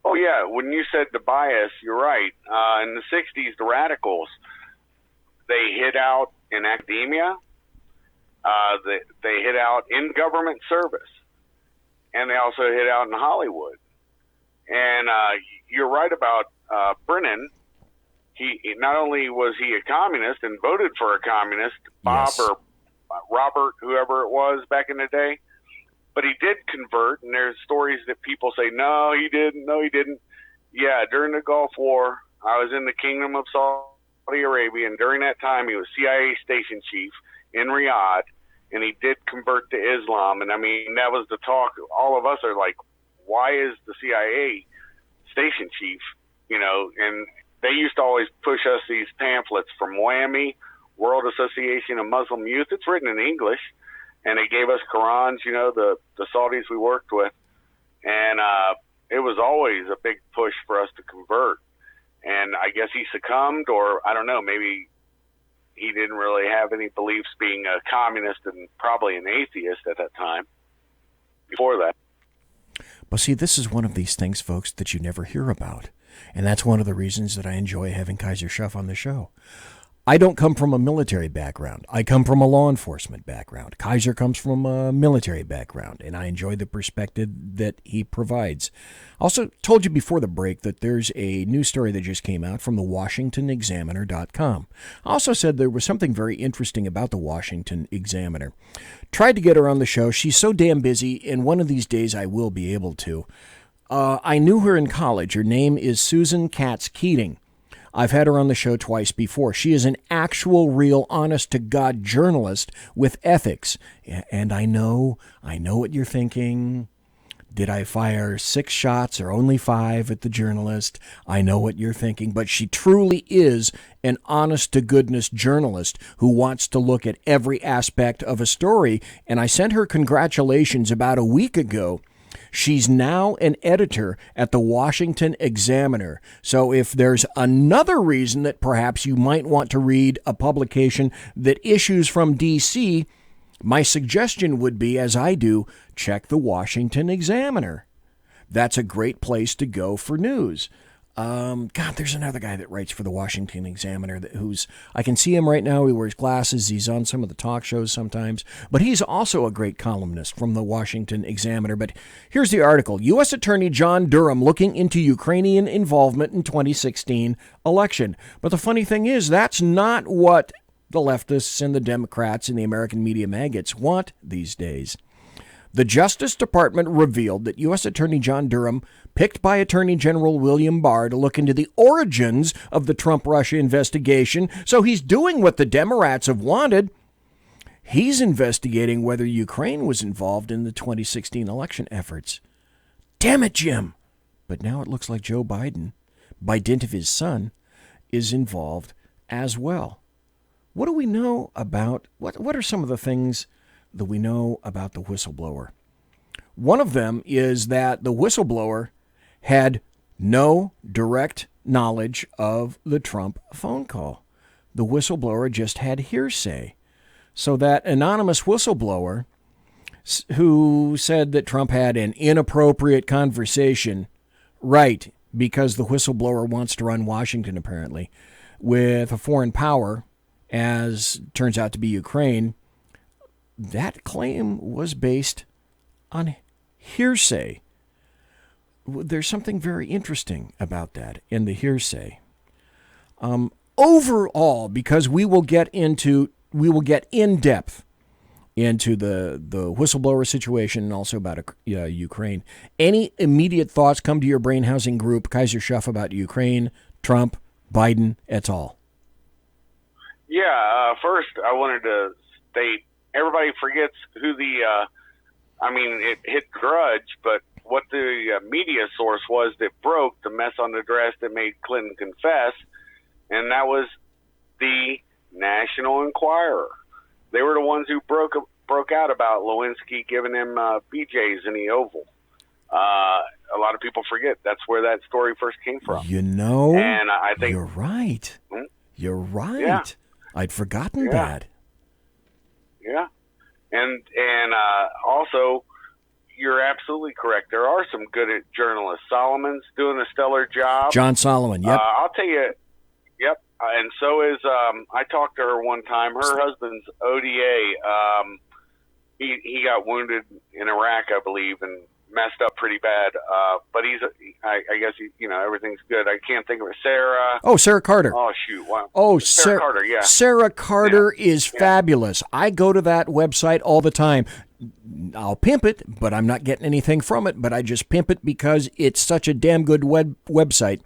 Oh, yeah. When you said the bias, you're right. In the 60s, the radicals, they hid out in academia. They hid out in government service. And they also hid out in Hollywood. And you're right about Brennan. He not only was he a communist and voted for a communist, Bob or Robert, whoever it was back in the day, but he did convert, and there's stories that people say, no, he didn't. Yeah, during the Gulf War, I was in the Kingdom of Saudi Arabia, and during that time, he was CIA station chief in Riyadh, and he did convert to Islam. And, I mean, that was the talk. All of us are like, why is the CIA station chief, you know? And they used to always push us these pamphlets from WAMI, World Association of Muslim Youth. It's written in English. And they gave us Qurans, you know, the Saudis we worked with. And it was always a big push for us to convert. And I guess he succumbed, or I don't know, maybe he didn't really have any beliefs, being a communist and probably an atheist at that time, before that. But see, this is one of these things, folks, that you never hear about. And that's one of the reasons that I enjoy having Kaiser Schuff on the show. I don't come from a military background. I come from a law enforcement background. Kaiser comes from a military background, and I enjoy the perspective that he provides. Also told you before the break that there's a news story that just came out from the WashingtonExaminer.com. I also said there was something very interesting about the Washington Examiner. Tried to get her on the show. She's so damn busy, and one of these days I will be able to. I knew her in college. Her name is Susan Katz Keating. I've had her on the show twice before. She is an actual, real, honest-to-God journalist with ethics. And I know what you're thinking. Did I fire 6 shots or only 5 at the journalist? I know what you're thinking. But she truly is an honest-to-goodness journalist who wants to look at every aspect of a story. And I sent her congratulations about a week ago. She's now an editor at the Washington Examiner. So if there's another reason that perhaps you might want to read a publication that issues from D.C., my suggestion would be, as I do, check the Washington Examiner. That's a great place to go for news. God, there's another guy that writes for the Washington Examiner I can see him right now. He wears glasses. He's on some of the talk shows sometimes, but he's also a great columnist from the Washington Examiner. But here's the article. U.S. Attorney John Durham looking into Ukrainian involvement in 2016 election. But the funny thing is, that's not what the leftists and the Democrats and the American media maggots want these days. The Justice Department revealed that U.S. Attorney John Durham, picked by Attorney General William Barr to look into the origins of the Trump-Russia investigation, so he's doing what the Democrats have wanted. He's investigating whether Ukraine was involved in the 2016 election efforts. Damn it, Jim. But now it looks like Joe Biden, by dint of his son, is involved as well. What do we know about, what are some of the things that we know about the whistleblower? One of them is that the whistleblower had no direct knowledge of the Trump phone call. The whistleblower just had hearsay. So that anonymous whistleblower who said that Trump had an inappropriate conversation, right, because the whistleblower wants to run Washington, apparently, with a foreign power, as turns out to be Ukraine, that claim was based on hearsay. There's something very interesting about that in the hearsay. Overall, because we will get in depth into the whistleblower situation and also about Ukraine. Any immediate thoughts come to your brain housing group, Kaiser Schuff, about Ukraine, Trump, Biden, et al.? Yeah, first I wanted to state, everybody forgets who it hit Grudge, but what the media source was that broke the mess on the dress that made Clinton confess, and that was the National Enquirer. They were the ones who broke out about Lewinsky giving him BJ's in the Oval. A lot of people forget that's where that story first came from. And I think you're right. You're right. Yeah. I'd forgotten that. Yeah, and also, you're absolutely correct. There are some good journalists. Solomon's doing a stellar job. John Solomon. Yep. I'll tell you. Yep. And so is I talked to her one time. Her husband's ODA. He got wounded in Iraq, I believe, and messed up pretty bad. But I guess everything's good. I can't think of it. Sarah. Oh, Sarah Carter. Oh shoot. Wow. Oh, Sarah Carter. Yeah. Sarah Carter is fabulous. I go to that website all the time. I'll pimp it, but I'm not getting anything from it. But I just pimp it because it's such a damn good website.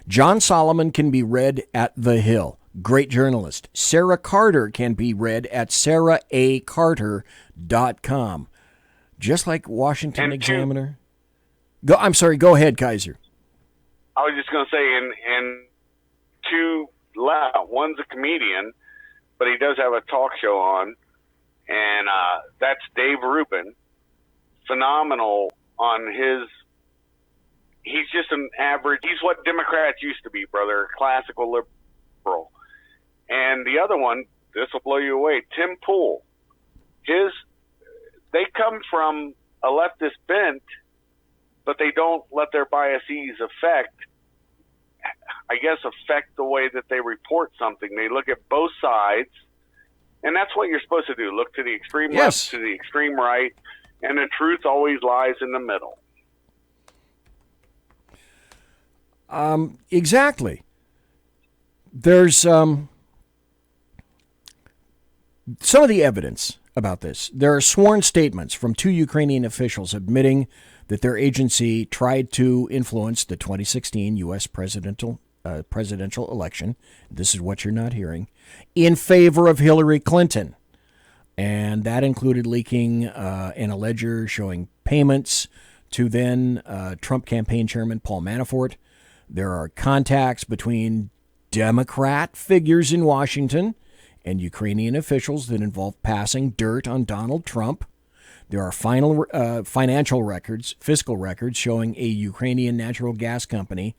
John Solomon can be read at The Hill. Great journalist. Sarah Carter can be read at sarahacarter.com. Just like Washington Examiner. I'm sorry, go ahead, Kaiser. I was just going to say, and two left. One's a comedian, but he does have a talk show on, and that's Dave Rubin. Phenomenal on his... He's just an average... He's what Democrats used to be, brother. Classical liberal. And the other one, this will blow you away, Tim Pool. They come from a leftist bent, but they don't let their biases affect the way that they report something. They look at both sides, and that's what you're supposed to do. Look to the extreme left, to the extreme right, and the truth always lies in the middle. Exactly. There's some of the evidence about this. There are sworn statements from two Ukrainian officials admitting that their agency tried to influence the 2016 U.S. presidential election. This is what you're not hearing, in favor of Hillary Clinton. And that included leaking in a ledger showing payments to then Trump campaign chairman Paul Manafort. There are contacts between Democrat figures in Washington and Ukrainian officials that involve passing dirt on Donald Trump. There are financial records, fiscal records, showing a Ukrainian natural gas company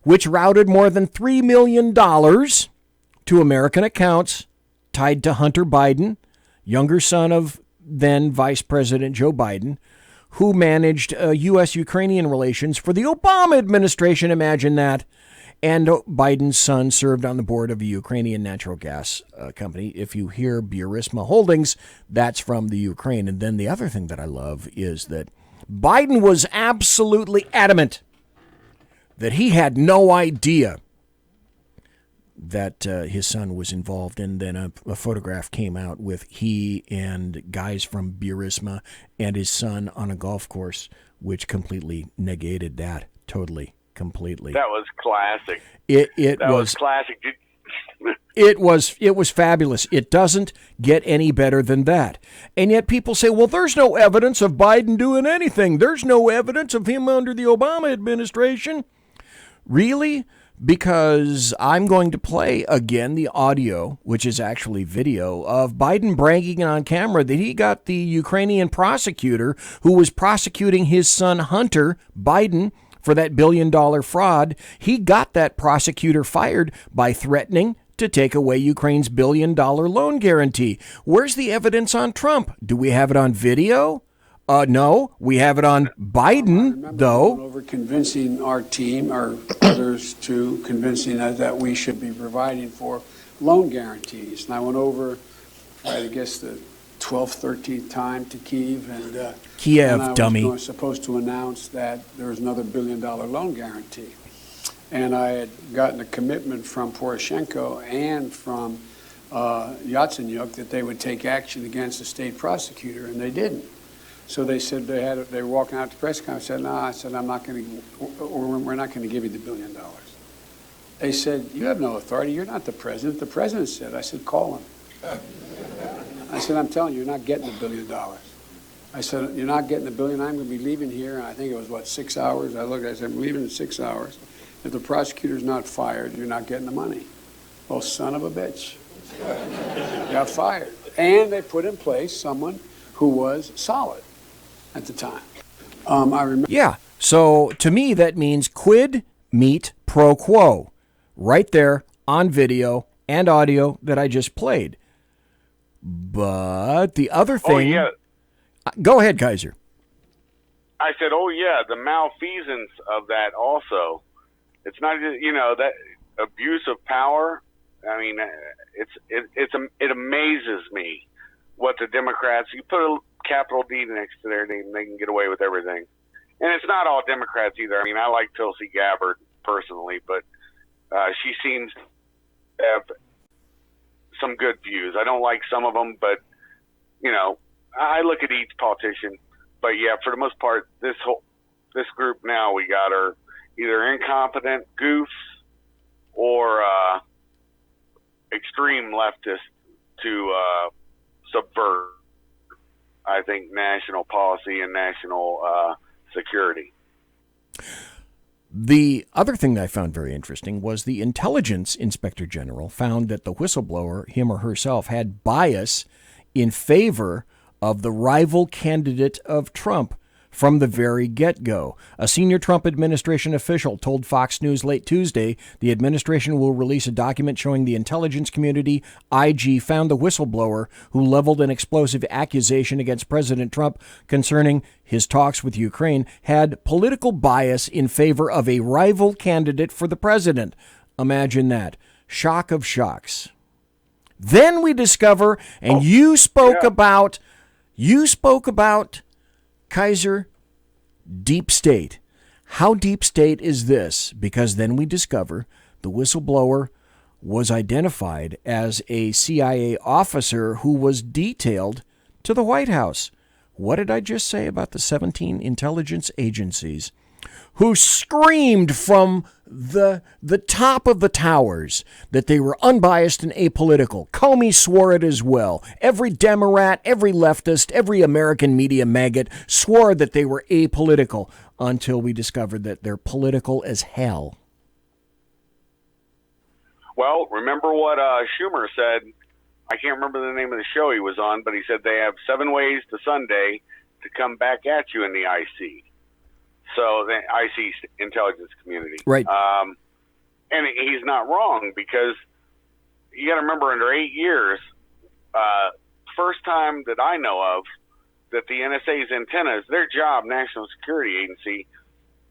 which routed more than $3 million to American accounts tied to Hunter Biden, younger son of then Vice President Joe Biden, who managed U.S.-Ukrainian relations for the Obama administration. Imagine that. And Biden's son served on the board of a Ukrainian natural gas company. If you hear Burisma Holdings, that's from the Ukraine. And then the other thing that I love is that Biden was absolutely adamant that he had no idea that his son was involved. And then a photograph came out with he and guys from Burisma and his son on a golf course, which completely negated that. Totally. Completely. That was classic. It was classic. It was fabulous. It doesn't get any better than that. And yet people say, well, there's no evidence of Biden doing anything. There's no evidence of him under the Obama administration. Really? Because I'm going to play again the audio, which is actually video, of Biden bragging on camera that he got the Ukrainian prosecutor who was prosecuting his son Hunter Biden for that $1 billion fraud. He got that prosecutor fired by threatening to take away Ukraine's $1 billion loan guarantee. Where's the evidence on Trump? Do we have it on video? No, we have it on Biden, though. Over convincing our team or others to convincing us that we should be providing for loan guarantees. And I went over, I guess, the 12th, 13th time to Kyiv. And Kiev, I dummy. was supposed to announce that there was another $1 billion loan guarantee. And I had gotten a commitment from Poroshenko and from Yatsenyuk that they would take action against the state prosecutor, and they didn't. So they said they were walking out to the press conference. I said, no, I said, I'm not going to, we're not going to give you the $1 billion. They said, you have no authority. You're not the president. The president said. I said, call him. I said, I'm telling you, you're not getting the $1 billion. I said, you're not getting the $1 billion. I'm going to be leaving here. And I think it was, 6 hours? I looked, I said, I'm leaving in 6 hours. If the prosecutor's not fired, you're not getting the money. Well, son of a bitch. Got fired. And they put in place someone who was solid at the time. I remember. Yeah. So to me, that means quid meet pro quo. Right there on video and audio that I just played. But the other thing. Oh, yeah. Go ahead, Kaiser. I said, oh, yeah, the malfeasance of that also. It's not just, that abuse of power. I mean, it amazes me what the Democrats, you put a capital D next to their name, they can get away with everything. And it's not all Democrats either. I mean, I like Tulsi Gabbard personally, but she seems to have some good views. I don't like some of them, but, I look at each politician. But, yeah, for the most part, this group now we got are either incompetent goofs or extreme leftists to subvert, I think, national policy and national security. The other thing that I found very interesting was the Intelligence Inspector General found that the whistleblower, him or herself, had bias in favor of the rival candidate of Trump from the very get-go. A senior Trump administration official told Fox News late Tuesday the administration will release a document showing the intelligence community IG found the whistleblower who leveled an explosive accusation against President Trump concerning his talks with Ukraine had political bias in favor of a rival candidate for the president. Imagine that. Shock of shocks. Then we discover, and you spoke about Kaiser, deep state. How deep state is this? Because then we discover the whistleblower was identified as a CIA officer who was detailed to the White House. What did I just say about the 17 intelligence agencies who screamed from the top of the towers that they were unbiased and apolitical? Comey swore it as well. Every Democrat, every leftist, every American media maggot swore that they were apolitical until we discovered that they're political as hell. Well, remember what Schumer said? I can't remember the name of the show he was on, but he said they have 7 ways to Sunday to come back at you in the IC. So the IC intelligence community. Right. And he's not wrong, because you got to remember, under 8 years, first time that I know of that the NSA's antennas, their job, National Security Agency,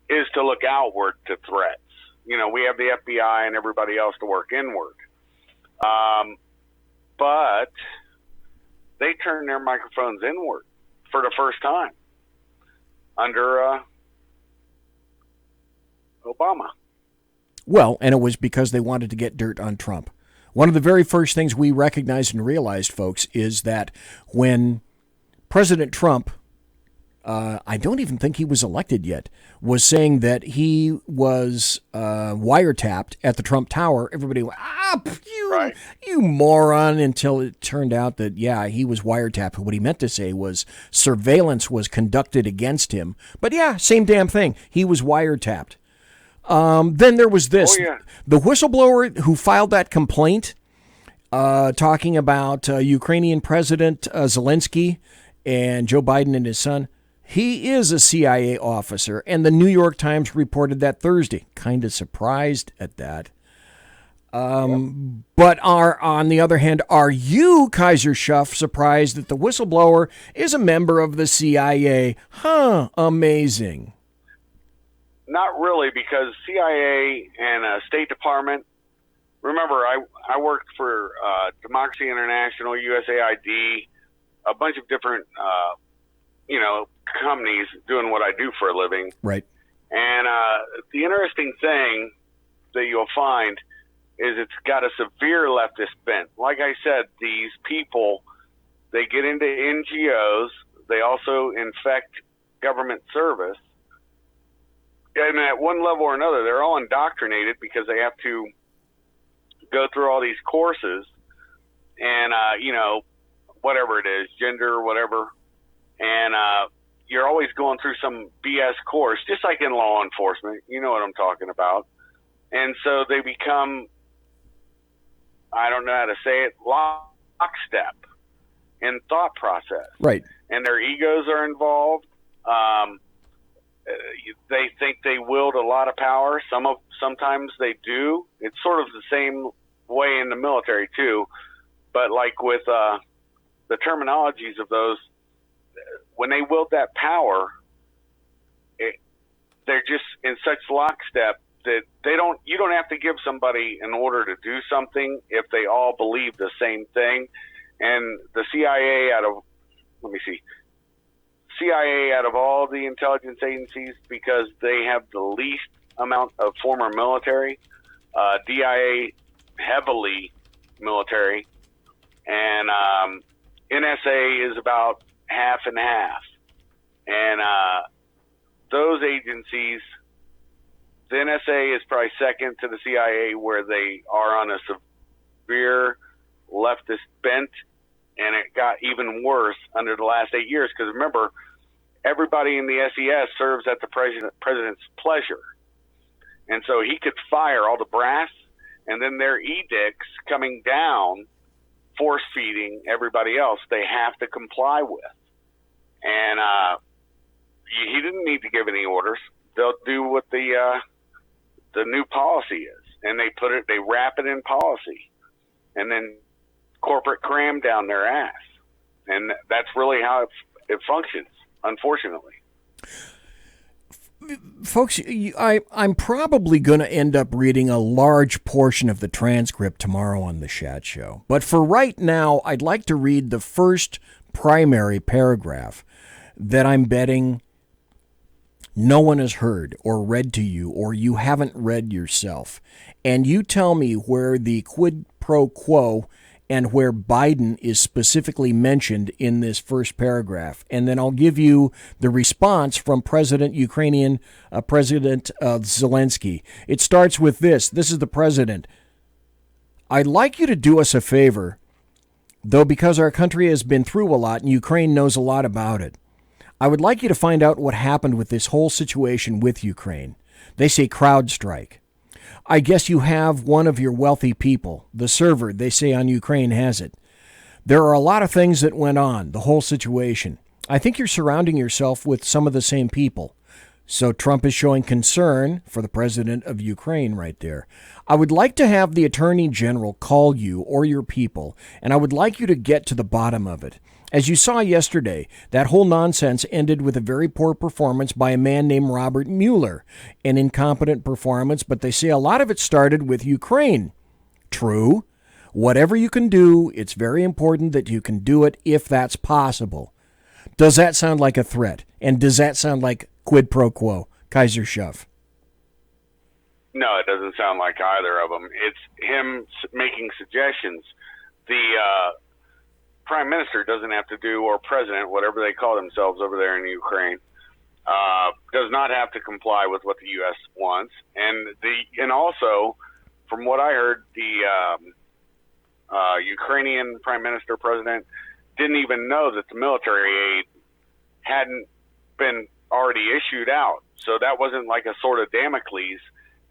is to look outward to threats. We have the FBI and everybody else to work inward. But they turn their microphones inward for the first time under Obama. Well, and it was because they wanted to get dirt on Trump. One of the very first things we recognized and realized, folks, is that when President Trump I don't even think he was elected yet, was saying that he was wiretapped at the Trump Tower. Everybody went, you moron, until it turned out that, yeah, he was wiretapped. What he meant to say was surveillance was conducted against him. But yeah, same damn thing. He was wiretapped. Then there was this. Oh, yeah. The whistleblower who filed that complaint talking about Ukrainian President Zelensky and Joe Biden and his son. He is a CIA officer, and the New York Times reported that Thursday. Kind of surprised at that. But on the other hand, are you, Kaiser Schuff, surprised that the whistleblower is a member of the CIA? Amazing. Not really, because CIA and State Department. Remember, I worked for Democracy International, USAID, a bunch of different, companies doing what I do for a living. Right. And the interesting thing that you'll find is it's got a severe leftist bent. Like I said, these people, they get into NGOs. They also infect government service. And at one level or another, they're all indoctrinated because they have to go through all these courses and, whatever it is, gender or whatever. And you're always going through some BS course, just like in law enforcement. You know what I'm talking about. And so they become, I don't know how to say it, lockstep in thought process. Right. And their egos are involved. They think they wield a lot of power. Sometimes they do. It's sort of the same way in the military too. But like with the terminologies of those, when they wield that power, they're just in such lockstep that you don't have to give somebody an order to do something if they all believe the same thing. And the CIA out of all the intelligence agencies, because they have the least amount of former military, DIA heavily military, and NSA is about half and half. And those agencies, the NSA is probably second to the CIA, where they are on a severe leftist bent, and it got even worse under the last 8 years. Because remember, everybody in the SES serves at the president's pleasure. And so he could fire all the brass, and then their edicts coming down, force-feeding everybody else, they have to comply with. And he didn't need to give any orders. They'll do what the new policy is, and they wrap it in policy, and then corporate cram down their ass. And that's really how it functions, unfortunately. Folks, I'm probably going to end up reading a large portion of the transcript tomorrow on the Chat Show. But for right now, I'd like to read the first primary paragraph that I'm betting no one has heard or read to you, or you haven't read yourself. And you tell me where the quid pro quo and where Biden is specifically mentioned in this first paragraph. And then I'll give you the response from Ukrainian President Zelensky. It starts with this. This is the president. I'd like you to do us a favor, though, because our country has been through a lot and Ukraine knows a lot about it. I would like you to find out what happened with this whole situation with Ukraine. They say crowd strike. I guess you have one of your wealthy people. The server, they say, on Ukraine has it. There are a lot of things that went on, the whole situation. I think you're surrounding yourself with some of the same people. So Trump is showing concern for the president of Ukraine right there. I would like to have the attorney general call you or your people, and I would like you to get to the bottom of it. As you saw yesterday, that whole nonsense ended with a very poor performance by a man named Robert Mueller, an incompetent performance, but they say a lot of it started with Ukraine. True. Whatever you can do, it's very important that you can do it if that's possible. Does that sound like a threat? And does that sound like quid pro quo, Kaiser Schuff? No, it doesn't sound like either of them. It's him making suggestions. The prime minister doesn't have to do, or president, whatever they call themselves over there in Ukraine, does not have to comply with what the U.S. wants. And also, from what I heard, the Ukrainian prime minister, president, didn't even know that the military aid hadn't been already issued out. So that wasn't like a sword of Damocles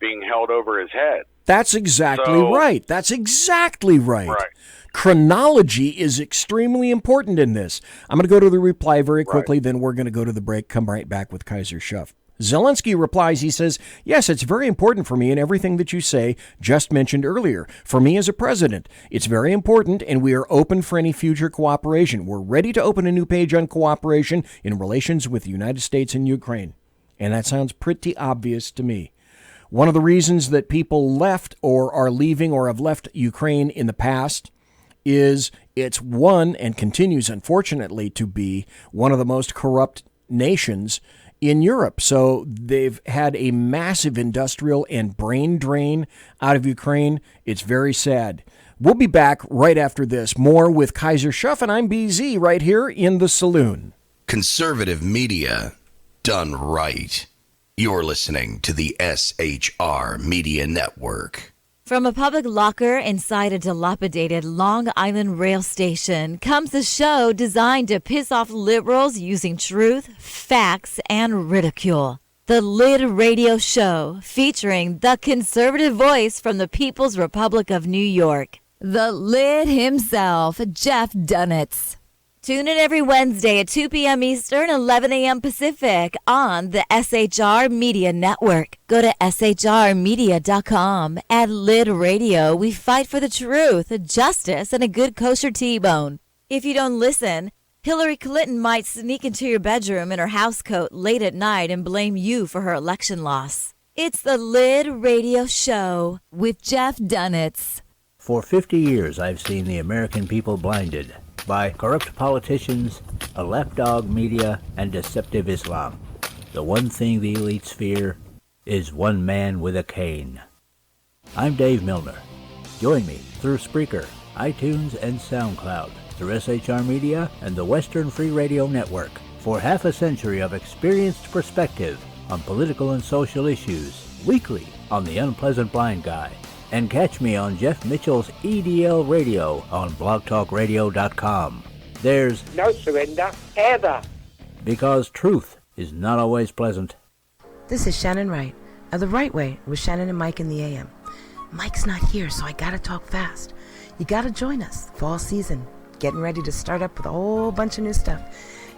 being held over his head. That's exactly right. That's exactly right. Chronology is extremely important in this. I'm going to go to the reply very quickly, then we're going to go to the break, come right back with Kaiser Schuff. Zelensky replies, he says, yes, it's very important for me and everything that you say just mentioned earlier. For me as a president, it's very important, and we are open for any future cooperation. We're ready to open a new page on cooperation in relations with the United States and Ukraine. And that sounds pretty obvious to me. One of the reasons that people left or are leaving or have left Ukraine in the past is it's one, and continues unfortunately to be, one of the most corrupt nations in Europe. So they've had a massive industrial and brain drain out of Ukraine. It's very sad. We'll be back right after this. More with Kaiser Schuff, and I'm BZ right here in the Saloon. Conservative media done right. You're listening to the SHR Media Network. From a public locker inside a dilapidated Long Island rail station comes a show designed to piss off liberals using truth, facts, and ridicule. The Lid Radio Show, featuring the conservative voice from the People's Republic of New York, the Lid himself, Jeff Dunitz. Tune in every Wednesday at 2 p.m. Eastern, 11 a.m. Pacific on the SHR Media Network. Go to shrmedia.com. At Lid Radio, we fight for the truth, justice, and a good kosher T-bone. If you don't listen, Hillary Clinton might sneak into your bedroom in her housecoat late at night and blame you for her election loss. It's the Lid Radio Show with Jeff Dunitz. For 50 years, I've seen the American people blinded by corrupt politicians, a lapdog media, and deceptive Islam. The one thing the elites fear is one man with a cane. I'm Dave Milner. Join me through Spreaker, iTunes, and SoundCloud, through SHR Media and the Western Free Radio Network, for half a century of experienced perspective on political and social issues, weekly on The Unpleasant Blind Guy. And catch me on Jeff Mitchell's EDL Radio on blogtalkradio.com. There's no surrender, ever. Because truth is not always pleasant. This is Shannon Wright of The Right Way with Shannon and Mike in the AM. Mike's not here, so I gotta talk fast. You gotta join us. Fall season. Getting ready to start up with a whole bunch of new stuff.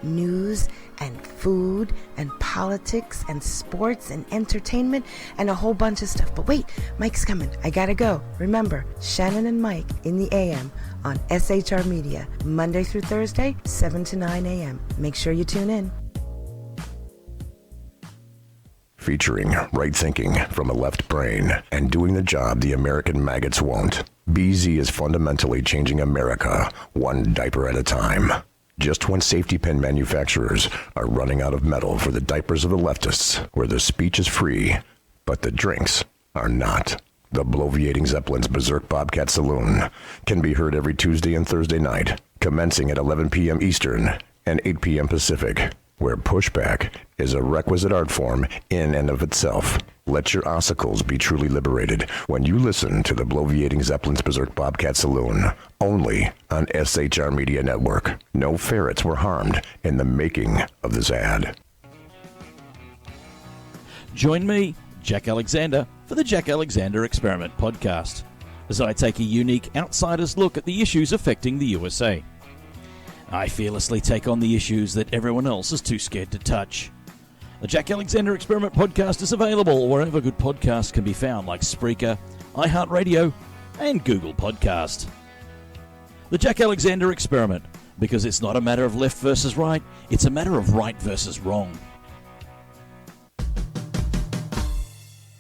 News and food and politics and sports and entertainment and a whole bunch of stuff. But wait, Mike's coming. I gotta go. Remember, Shannon and Mike in the AM on SHR Media, Monday through Thursday, 7 to 9 a.m. Make sure you tune in. Featuring right thinking from a left brain and doing the job the American maggots won't. BZ is fundamentally changing America, one diaper at a time. Just when safety pin manufacturers are running out of metal for the diapers of the leftists, where the speech is free, but the drinks are not. The bloviating Zeppelin's Berserk Bobcat Saloon can be heard every Tuesday and Thursday night, commencing at 11 p.m. Eastern and 8 p.m. Pacific, where pushback is a requisite art form in and of itself. Let your ossicles be truly liberated when you listen to the bloviating Zeppelin's Berserk Bobcat Saloon, only on SHR Media Network. No ferrets were harmed in the making of this ad. Join me, Jack Alexander, for the Jack Alexander Experiment podcast, as I take a unique outsider's look at the issues affecting the USA. I fearlessly take on the issues that everyone else is too scared to touch. The Jack Alexander Experiment podcast is available wherever good podcasts can be found, like Spreaker, iHeartRadio, and Google Podcast. The Jack Alexander Experiment, because it's not a matter of left versus right, it's a matter of right versus wrong.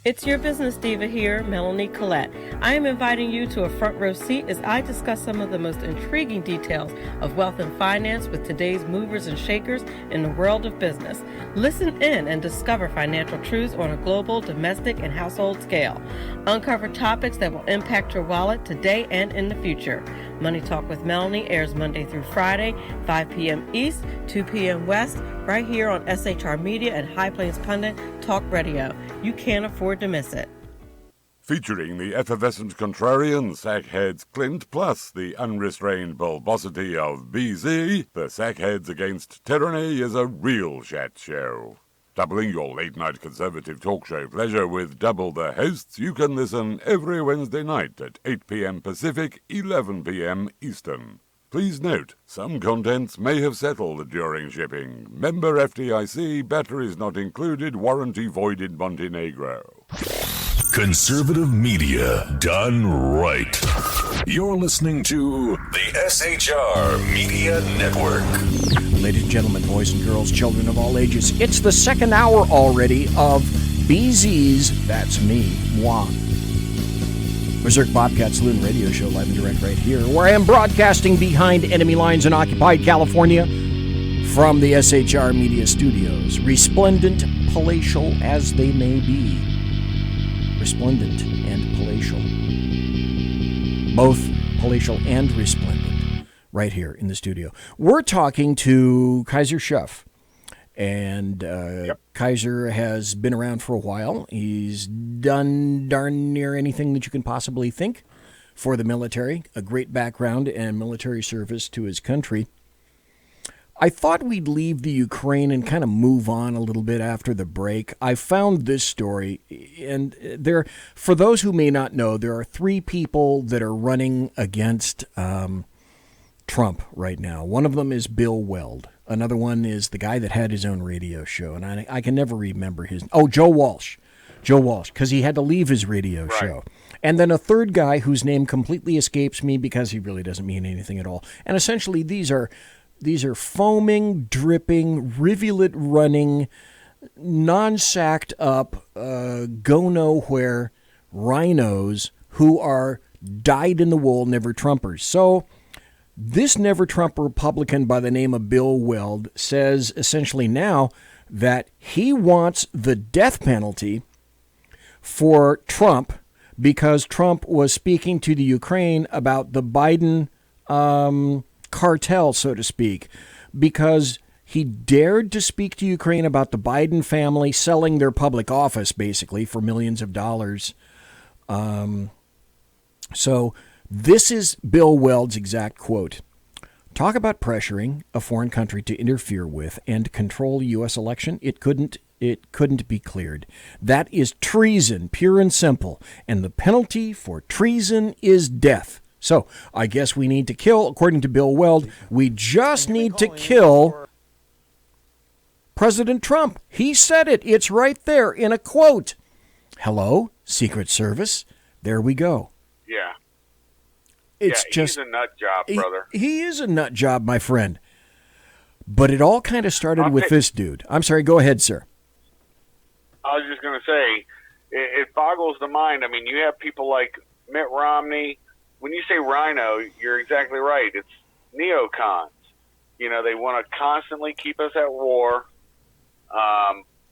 It's your business diva here, Melanie Collette. I am inviting you to a front row seat as I discuss some of the most intriguing details of wealth and finance with today's movers and shakers in the world of business. Listen in and discover financial truths on a global, domestic, and household scale. Uncover topics that will impact your wallet today and in the future. Money Talk with Melanie airs Monday through Friday, 5 p.m. East, 2 p.m. West, right here on SHR Media and High Plains Pundit Talk Radio. You can't afford to miss it. Featuring the effervescent contrarian, Sackheads Clint, plus the unrestrained bulbosity of BZ, the Sackheads Against Tyranny is a real chat show. Doubling your late-night conservative talk show pleasure with double the hosts, you can listen every Wednesday night at 8 p.m. Pacific, 11 p.m. Eastern. Please note, some contents may have settled during shipping. Member FDIC, batteries not included, warranty void in Montenegro. Conservative media done right. You're listening to the SHR Media Network. Ladies and gentlemen, boys and girls, children of all ages, it's the second hour already of BZ's That's Me, Moi. Berserk Bobcat Saloon radio show live and direct right here, where I am broadcasting behind enemy lines in occupied California from the SHR Media Studios. Resplendent, palatial as they may be. Resplendent and palatial. Both palatial and resplendent right here in the studio. We're talking to Kaiser Schuff. And Kaiser has been around for a while. He's done darn near anything that you can possibly think for the military. A great background and military service to his country. I thought we'd leave the Ukraine and kind of move on a little bit after the break. I found this story, and for those who may not know, there are three people that are running against Trump right now. One of them is Bill Weld. Another one is the guy that had his own radio show, and I can never remember his... Oh, Joe Walsh. Joe Walsh, because he had to leave his radio show. And then a third guy whose name completely escapes me because he really doesn't mean anything at all. And essentially, these are foaming, dripping, rivulet-running, non-sacked up, go-nowhere rhinos who are dyed-in-the-wool never-Trumpers. So this never-Trump Republican by the name of Bill Weld says essentially now that he wants the death penalty for Trump because Trump was speaking to the Ukraine about the Biden cartel, so to speak, because he dared to speak to Ukraine about the Biden family selling their public office, basically, for millions of dollars. So this is Bill Weld's exact quote. Talk about pressuring a foreign country to interfere with and control a U.S. election. It couldn't be cleared. That is treason, pure and simple. And the penalty for treason is death. So I guess we need to kill, according to Bill Weld, we just need to kill President Trump. He said it. It's right there in a quote. Hello, Secret Service. There we go. Yeah. He's a nut job, brother. He is a nut job, my friend. But it all kind of started with this dude. I'm sorry, go ahead, sir. I was just going to say, it boggles the mind. I mean, you have people like Mitt Romney. When you say rhino, you're exactly right. It's neocons. You know, they want to constantly keep us at war.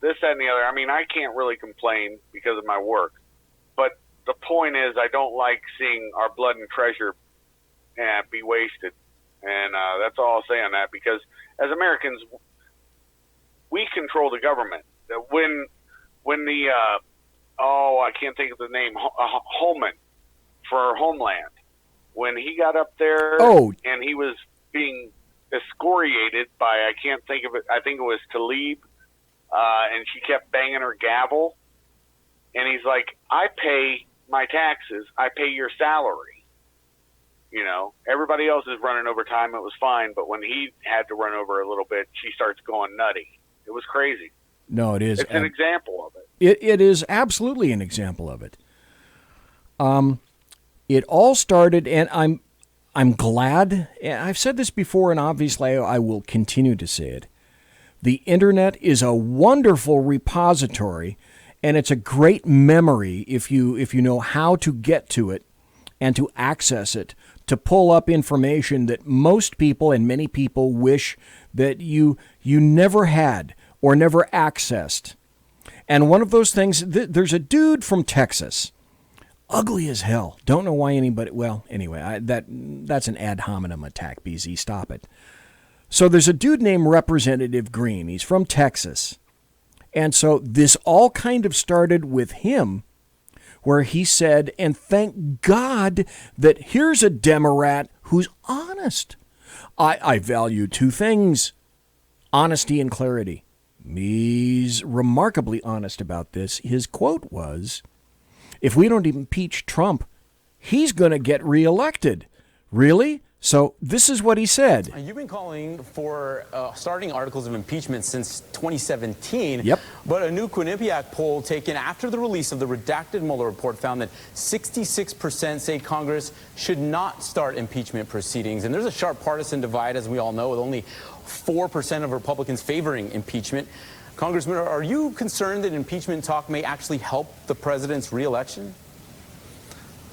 This, that, and the other. I mean, I can't really complain because of my work. But the point is, I don't like seeing our blood and treasure be wasted. And that's all I'll say on that, because as Americans, we control the government. When the, I can't think of the name, Holman for Homeland, when he got up there and he was being excoriated by, I can't think of it, I think it was Tlaib, and she kept banging her gavel. And he's like, I pay my taxes, I pay your salary. You know, everybody else is running over time. It was fine. But when he had to run over a little bit, she starts going nutty. It was crazy. No, it is. It's an example of it. It is absolutely an example of it. It all started, and I'm glad. I've said this before, and obviously I will continue to say it. The internet is a wonderful repository, and it's a great memory if you know how to get to it and to access it, to pull up information that most people and many people wish that you never had or never accessed. And one of those things, there's a dude from Texas. Ugly as hell. Don't know why anybody... Well, anyway, that's an ad hominem attack, BZ. Stop it. So there's a dude named Representative Green. He's from Texas. And so this all kind of started with him, where he said, and thank God that here's a Democrat who's honest. I value two things, honesty and clarity. He's remarkably honest about this. His quote was, if we don't impeach Trump, he's going to get reelected. Really? So this is what he said. You've been calling for starting articles of impeachment since 2017. Yep. But a new Quinnipiac poll taken after the release of the redacted Mueller report found that 66% say Congress should not start impeachment proceedings. And there's a sharp partisan divide, as we all know, with only 4% of Republicans favoring impeachment. Congressman, are you concerned that impeachment talk may actually help the president's reelection?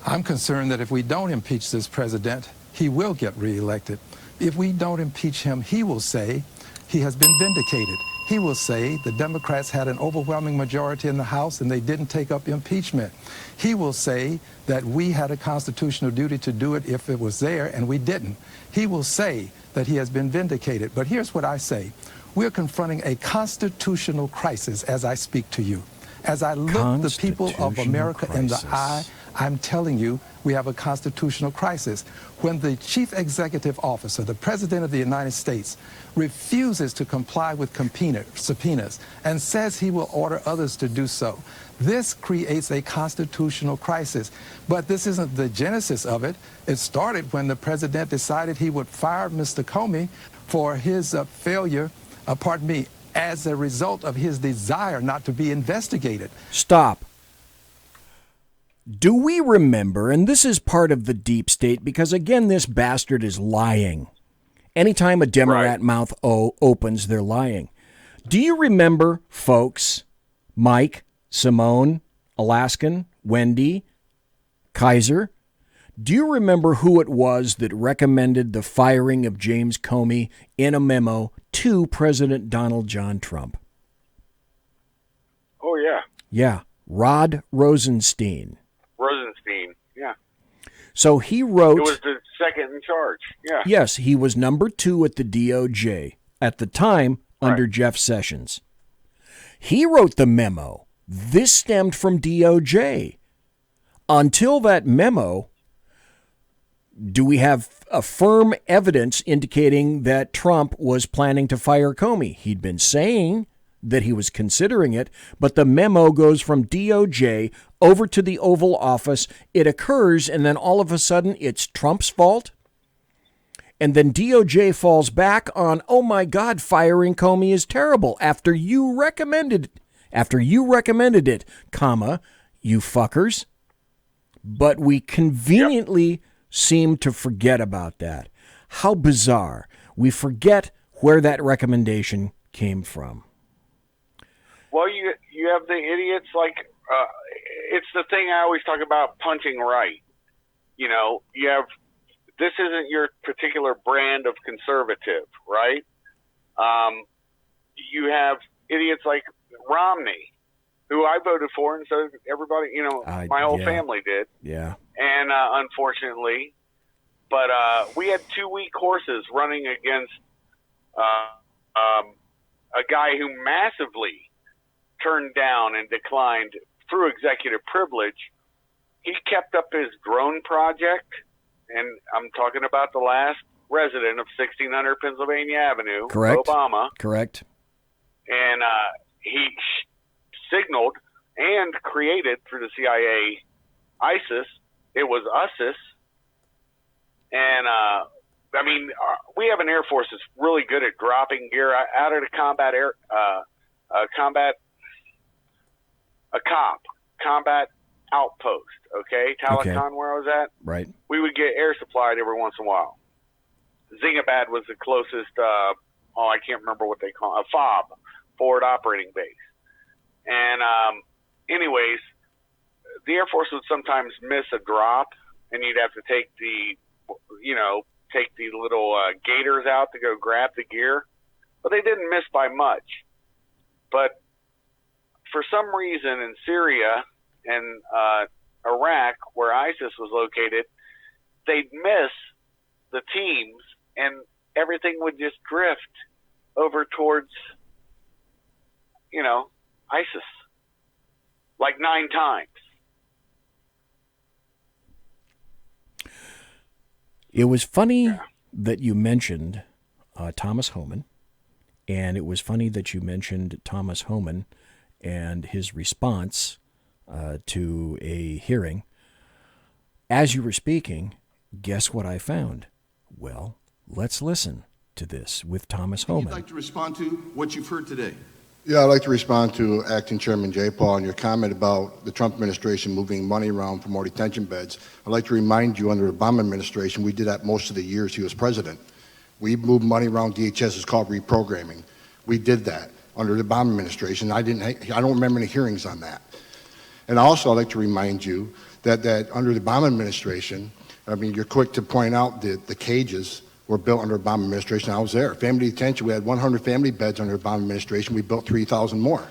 I'm concerned that if we don't impeach this president, he will get reelected. If we don't impeach him, he will say he has been vindicated. He will say the Democrats had an overwhelming majority in the House and they didn't take up impeachment. He will say that we had a constitutional duty to do it if it was there and we didn't. He will say that he has been vindicated. But here's what I say. We're confronting a constitutional crisis as I speak to you. As I look the people of America in the eye, I'm telling you, we have a constitutional crisis. When the chief executive officer, the president of the United States, refuses to comply with subpoenas and says he will order others to do so, this creates a constitutional crisis. But this isn't the genesis of it. It started when the president decided he would fire Mr. Comey for his failure, as a result of his desire not to be investigated. Stop. Do we remember, and this is part of the deep state, because again, this bastard is lying. Anytime a Democrat mouth opens, they're lying. Do you remember, folks, Mike, Simone, Alaskan, Wendy, Kaiser? Do you remember who it was that recommended the firing of James Comey in a memo to President Donald John Trump? Oh, yeah. Yeah, Rod Rosenstein. Yeah. So he wrote... It was the second in charge, yeah. Yes, he was number 2 at the DOJ, at the time under Jeff Sessions. He wrote the memo. This stemmed from DOJ. Until that memo, do we have a firm evidence indicating that Trump was planning to fire Comey? He'd been saying that he was considering it, but the memo goes from DOJ over to the Oval Office. It occurs, and then all of a sudden, it's Trump's fault. And then DOJ falls back on, oh my God, firing Comey is terrible after you recommended it, comma, you fuckers. But we conveniently seem to forget about that. How bizarre. We forget where that recommendation came from. Well, you have the idiots like, it's the thing I always talk about, punching right. You know, you have, this isn't your particular brand of conservative, right? You have idiots like Romney, who I voted for, and so everybody, my whole family did. Yeah. And unfortunately, but we had 2 weak horses running against a guy who massively turned down and declined through executive privilege. He kept up his drone project, and I'm talking about the last resident of 1600 Pennsylvania Avenue, Correct. Obama. Correct. And he signaled and created through the CIA ISIS. It was ISIS. And, we have an Air Force that's really good at dropping gear out of the combat outpost, okay? Talakon, where I was at. Right. We would get air supplied every once in a while. Zingabad was the closest, I can't remember what they call it, a FOB, forward operating base. And anyways, the Air Force would sometimes miss a drop, and you'd have to take the little gators out to go grab the gear. But they didn't miss by much. But for some reason in Syria and Iraq, where ISIS was located, they'd miss the teams and everything would just drift over towards, ISIS. Like 9 times. It was funny that you mentioned Thomas Homan, and it was funny that you mentioned Thomas Homan and his response to a hearing. As you were speaking, guess what I found? Well, let's listen to this with Thomas Homan. You'd like to respond to what you've heard today? Yeah, I'd like to respond to Acting Chairman J. Paul and your comment about the Trump administration moving money around for more detention beds. I'd like to remind you, under the Obama administration, we did that most of the years he was president. We moved money around DHS. It's called reprogramming. We did that under the Obama administration. I don't remember any hearings on that. And also, I'd like to remind you that under the Obama administration, you're quick to point out that the cages were built under Obama administration. I was there. Family detention, we had 100 family beds under Obama administration. We built 3,000 more.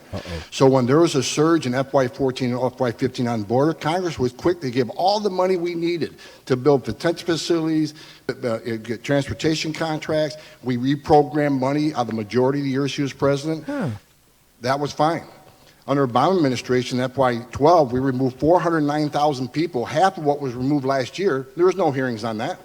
So when there was a surge in FY14 and FY15 on the border, Congress was quick to give all the money we needed to build detention facilities, get transportation contracts. We reprogrammed money out of the majority of the years he was president. That was fine. Under Obama administration, FY12, we removed 409,000 people, half of what was removed last year. There was no hearings on that.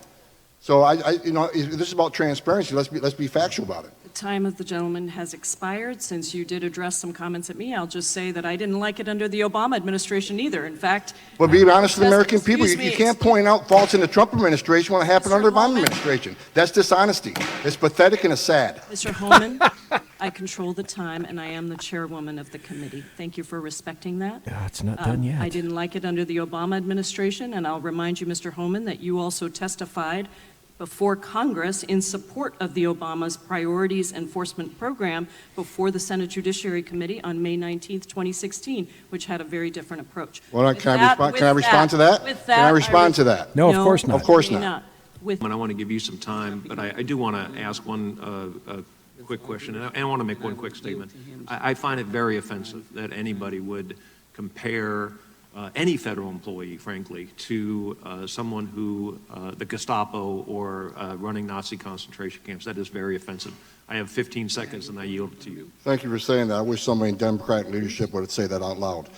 So this is about transparency. Let's be factual about it. The time of the gentleman has expired. Since you did address some comments at me, I'll just say that I didn't like it under the Obama administration either. In fact, well, be honest with the American people. You can't point out faults in the Trump administration when it happened under the Obama administration. That's dishonesty. It's pathetic and it's sad. Mr. Holman, I control the time, and I am the chairwoman of the committee. Thank you for respecting that. Yeah, it's not done yet. I didn't like it under the Obama administration, and I'll remind you, Mr. Holman, that you also testified before Congress in support of the Obama's Priorities Enforcement Program before the Senate Judiciary Committee on May 19th, 2016, which had a very different approach. Well, can I respond to that? Can I respond to that? No, of course not. Of course not. I want to give you some time, but I do want to ask one quick question, and I want to make one quick statement. I find it very offensive that anybody would compare any federal employee, frankly, to someone who, the Gestapo or running Nazi concentration camps. That is very offensive. I have 15 seconds and I yield it to you. Thank you for saying that. I wish somebody in Democratic leadership would say that out loud.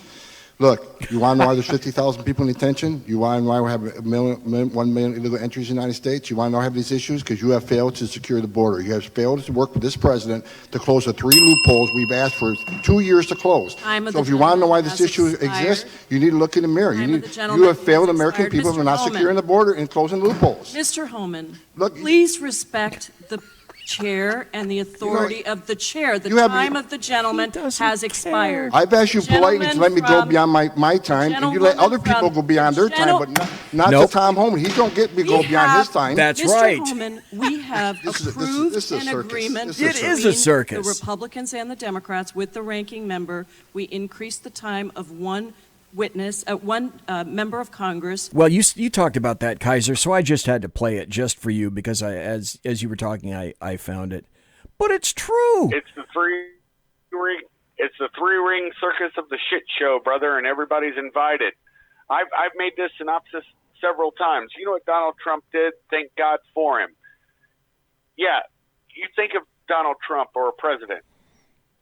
Look, you want to know why there's 50,000 people in detention? You want to know why we have 1 million illegal entries in the United States? You want to know why we have these issues? Because you have failed to secure the border. You have failed to work with this president to close the 3 loopholes we've asked for 2 years to close. So if you want to know why this issue exists, you need to look in the mirror. You have failed American people for not securing the border and closing loopholes. Mr. Holman, please respect the chair and the authority of the chair. The time of the gentleman has expired. I've asked you politely to let me go beyond my time, and you let other people go beyond their time, but not to Tom Homan. He don't get me go beyond his time. That's right. Mr. Holman, we have approved an agreement It is a circus. The Republicans and the Democrats with the ranking member. We increased the time of one witness, one member of Congress. Well, you talked about that, Kaiser, so I just had to play it just for you because as you were talking, I found it. But it's true. It's the three ring circus of the shit show, brother, and everybody's invited. I've made this synopsis several times. You know what Donald Trump did? Thank God for him. Yeah, you think of Donald Trump or a president.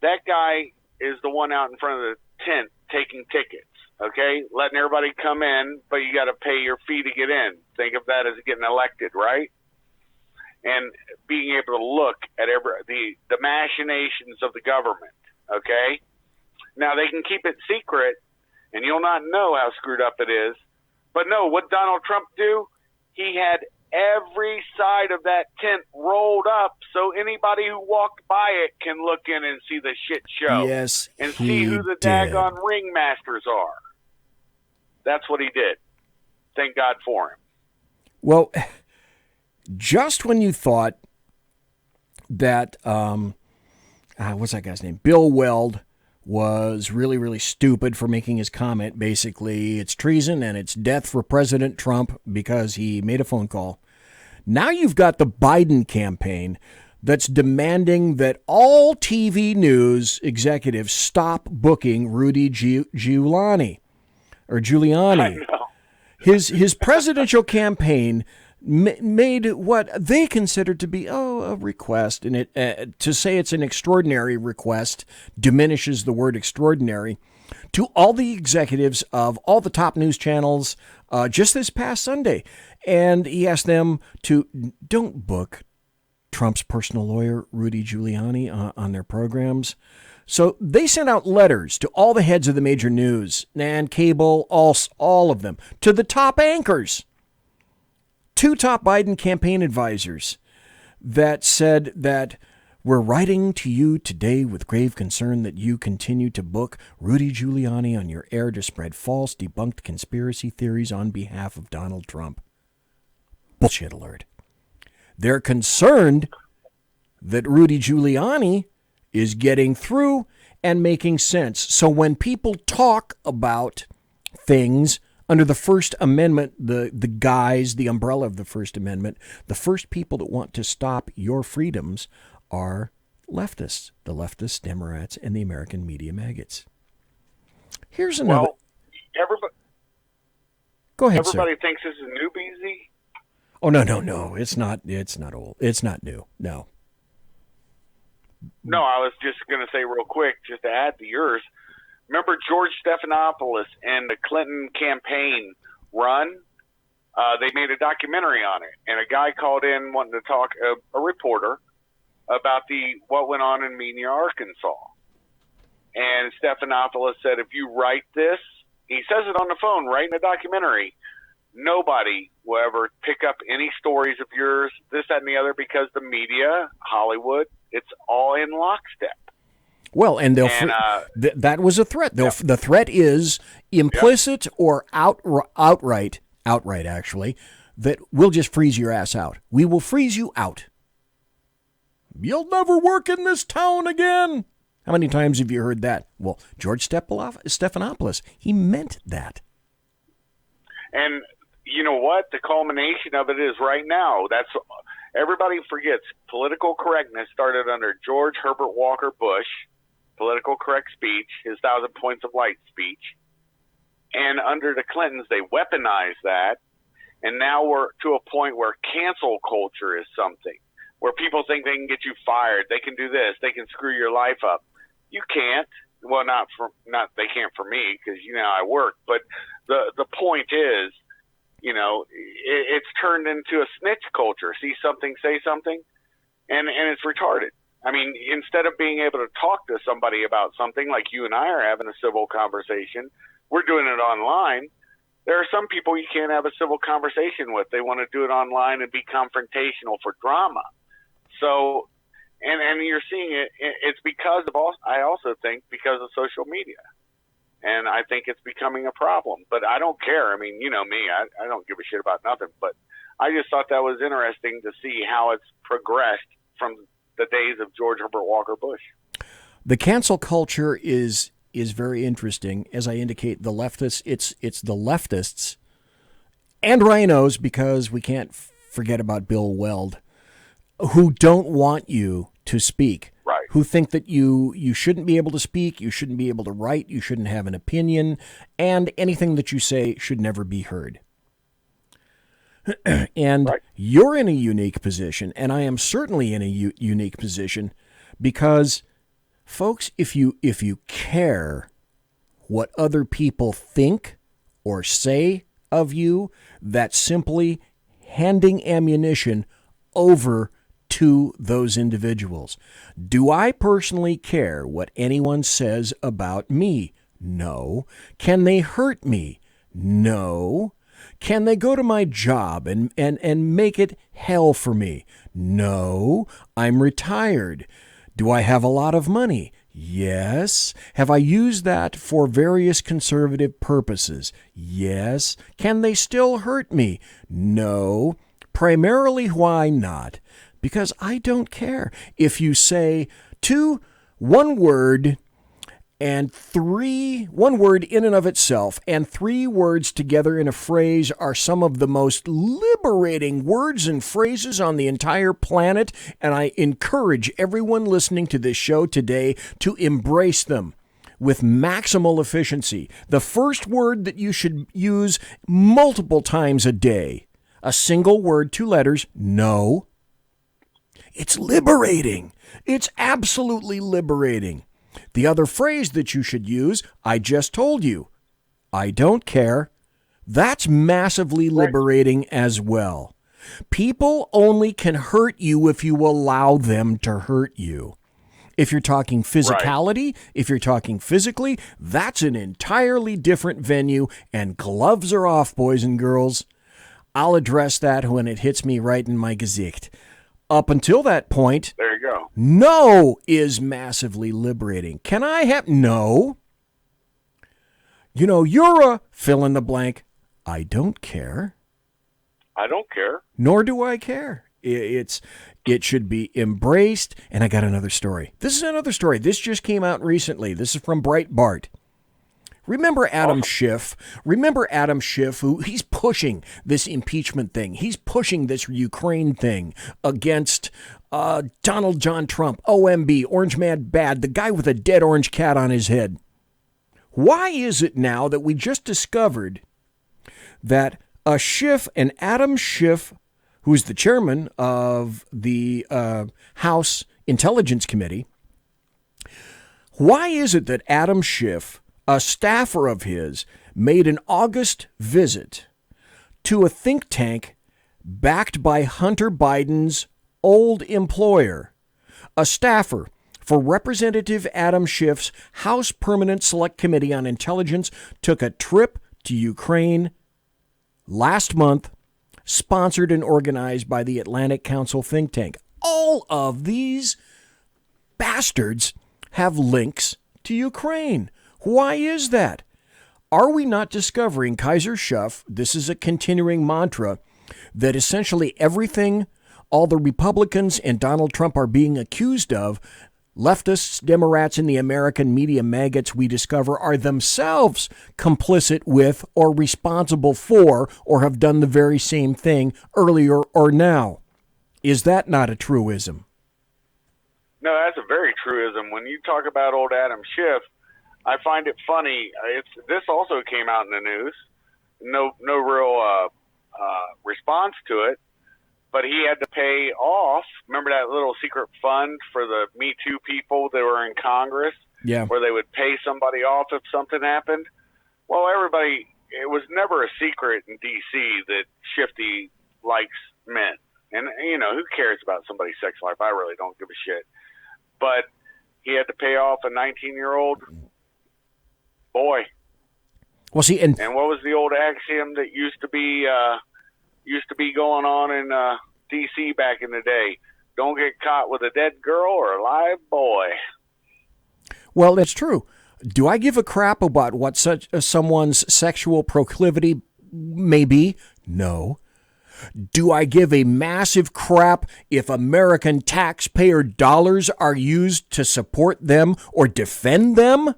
That guy is the one out in front of the tent taking tickets. Okay, letting everybody come in, but you got to pay your fee to get in. Think of that as getting elected, right? And being able to look at the machinations of the government, okay? Now, they can keep it secret, and you'll not know how screwed up it is. But no, what Donald Trump do? He had every side of that tent rolled up so anybody who walked by it can look in and see the shit show. Yes, and see who the daggone ringmasters are. That's what he did. Thank God for him. Well, just when you thought that, what's that guy's name? Bill Weld was really, really stupid for making his comment. Basically, it's treason and it's death for President Trump because he made a phone call. Now you've got the Biden campaign that's demanding that all TV news executives stop booking Rudy Giuliani. his presidential campaign made what they considered to be a request, and to say it's an extraordinary request diminishes the word extraordinary, to all the executives of all the top news channels just this past Sunday. And he asked them to don't book Trump's personal lawyer, Rudy Giuliani, on their programs. So they sent out letters to all the heads of the major news and cable, all of them, to the top anchors, 2 top Biden campaign advisors, that said that we're writing to you today with grave concern that you continue to book Rudy Giuliani on your air to spread false, debunked conspiracy theories on behalf of Donald Trump. Bullshit alert. They're concerned that Rudy Giuliani is getting through and making sense. So when people talk about things under the First Amendment, the umbrella of the First Amendment, the first people that want to stop your freedoms are leftists, the leftist Democrats and the American media maggots. Here's another. Well, everybody. Go ahead, everybody sir. thinks this is new, BZ. Oh, no. It's not old. It's not new. No. No, I was just going to say real quick, just to add to yours. Remember George Stephanopoulos and the Clinton campaign run? They made a documentary on it, and a guy called in wanting to talk, a reporter, about what went on in Mena, Arkansas. And Stephanopoulos said, if you write this, he says it on the phone, right in the documentary, nobody will ever pick up any stories of yours, this, that, and the other, because the media, Hollywood, it's all in lockstep. Well, and that was a threat. The threat is implicit or outright, actually, that we'll just freeze your ass out. We will freeze you out. You'll never work in this town again. How many times have you heard that? Well, George Stephanopoulos, he meant that. And you know what? The culmination of it is right now. Everybody forgets political correctness started under George Herbert Walker Bush, political correct speech, his 1,000 points of light speech. And under the Clintons, they weaponized that. And now we're to a point where cancel culture is something, where people think they can get you fired. They can do this. They can screw your life up. You can't. Well, they can't for me, because I work. But the point is, it's turned into a snitch culture. See something, say something, and it's retarded. I mean, instead of being able to talk to somebody about something like you and I are having a civil conversation, we're doing it online. There are some people you can't have a civil conversation with. They want to do it online and be confrontational for drama. So, and you're seeing it. It's because of I also think because of social media. And I think it's becoming a problem. But I don't care. I mean, you know me. I don't give a shit about nothing. But I just thought that was interesting to see how it's progressed from the days of George Herbert Walker Bush. The cancel culture is very interesting. As I indicate, the leftists, it's the leftists and rhinos, because we can't forget about Bill Weld, who don't want you to speak. Right. Who think that you shouldn't be able to speak, you shouldn't be able to write, you shouldn't have an opinion, and anything that you say should never be heard. And right. You're in a unique position, and I am certainly in a unique position, because, folks, if you care what other people think or say of you, that's simply handing ammunition over to those individuals. Do I personally care what anyone says about me? No. Can they hurt me? No. Can they go to my job and make it hell for me? No. I'm retired. Do I have a lot of money? Yes. Have I used that for various conservative purposes? Yes. Can they still hurt me? No. Primarily, why not? Because I don't care. If you say one word in and of itself and 3 words together in a phrase are some of the most liberating words and phrases on the entire planet, and I encourage everyone listening to this show today to embrace them. with maximal efficiency. The first word that you should use multiple times a day. A single word, 2 letters, no. It's liberating. It's absolutely liberating. The other phrase that you should use, I just told you. I don't care. That's massively liberating as well. People only can hurt you if you allow them to hurt you. If you're talking physicality, if you're talking physically, that's an entirely different venue, and gloves are off, boys and girls. I'll address that when it hits me right in my Gesicht. Up until that point, there you go. No is massively liberating. Can I have no? You know, you're a fill in the blank. I don't care. I don't care. Nor do I care. It should be embraced. And I got another story. This is another story. This just came out recently. This is from Breitbart. Remember Adam Schiff? Remember Adam Schiff, who he's pushing this impeachment thing. He's pushing this Ukraine thing against Donald John Trump, OMB, Orange Man Bad, the guy with a dead orange cat on his head. Why is it now that we just discovered that a Schiff, an Adam Schiff, who's the chairman of the House Intelligence Committee, why is it that Adam Schiff, a staffer of his, made an August visit to a think tank backed by Hunter Biden's old employer, a staffer for Representative Adam Schiff's House Permanent Select Committee on Intelligence, took a trip to Ukraine last month, sponsored and organized by the Atlantic Council think tank. All of these bastards have links to Ukraine. Why is that? Are we not discovering, Kaiser Schiff, this is a continuing mantra, that essentially everything all the Republicans and Donald Trump are being accused of, leftists, Democrats, and the American media maggots we discover are themselves complicit with or responsible for or have done the very same thing earlier or now. Is that not a truism? No, that's a very truism. When you talk about old Adam Schiff, I find it funny. This also came out in the news. No real response to it. But he had to pay off. Remember that little secret fund for the Me Too people that were in Congress? Yeah. Where they would pay somebody off if something happened? Well, it was never a secret in D.C. that Shifty likes men. And, you know, who cares about somebody's sex life? I really don't give a shit. But he had to pay off a 19-year-old boy. Well, see, and what was the old axiom that used to be going on in D.C. back in the day? Don't get caught with a dead girl or a live boy. Well, that's true. Do I give a crap about what someone's sexual proclivity may be? No. Do I give a massive crap if American taxpayer dollars are used to support them or defend them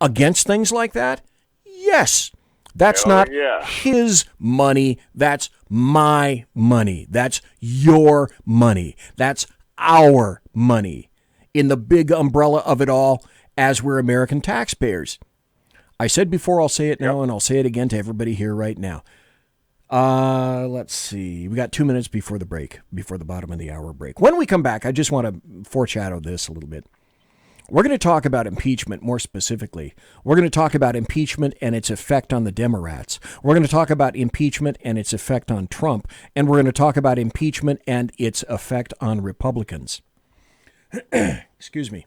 against things like that? Yes. That's not his money. That's my money. That's your money. That's our money in the big umbrella of it all as we're American taxpayers. I said before, I'll say it now, and I'll say it again to everybody here right now. Let's see. We got 2 minutes before the break, before the bottom of the hour break. When we come back, I just want to foreshadow this a little bit. We're going to talk about impeachment more specifically. We're going to talk about impeachment and its effect on the Democrats. We're going to talk about impeachment and its effect on Trump. And we're going to talk about impeachment and its effect on Republicans. Excuse me.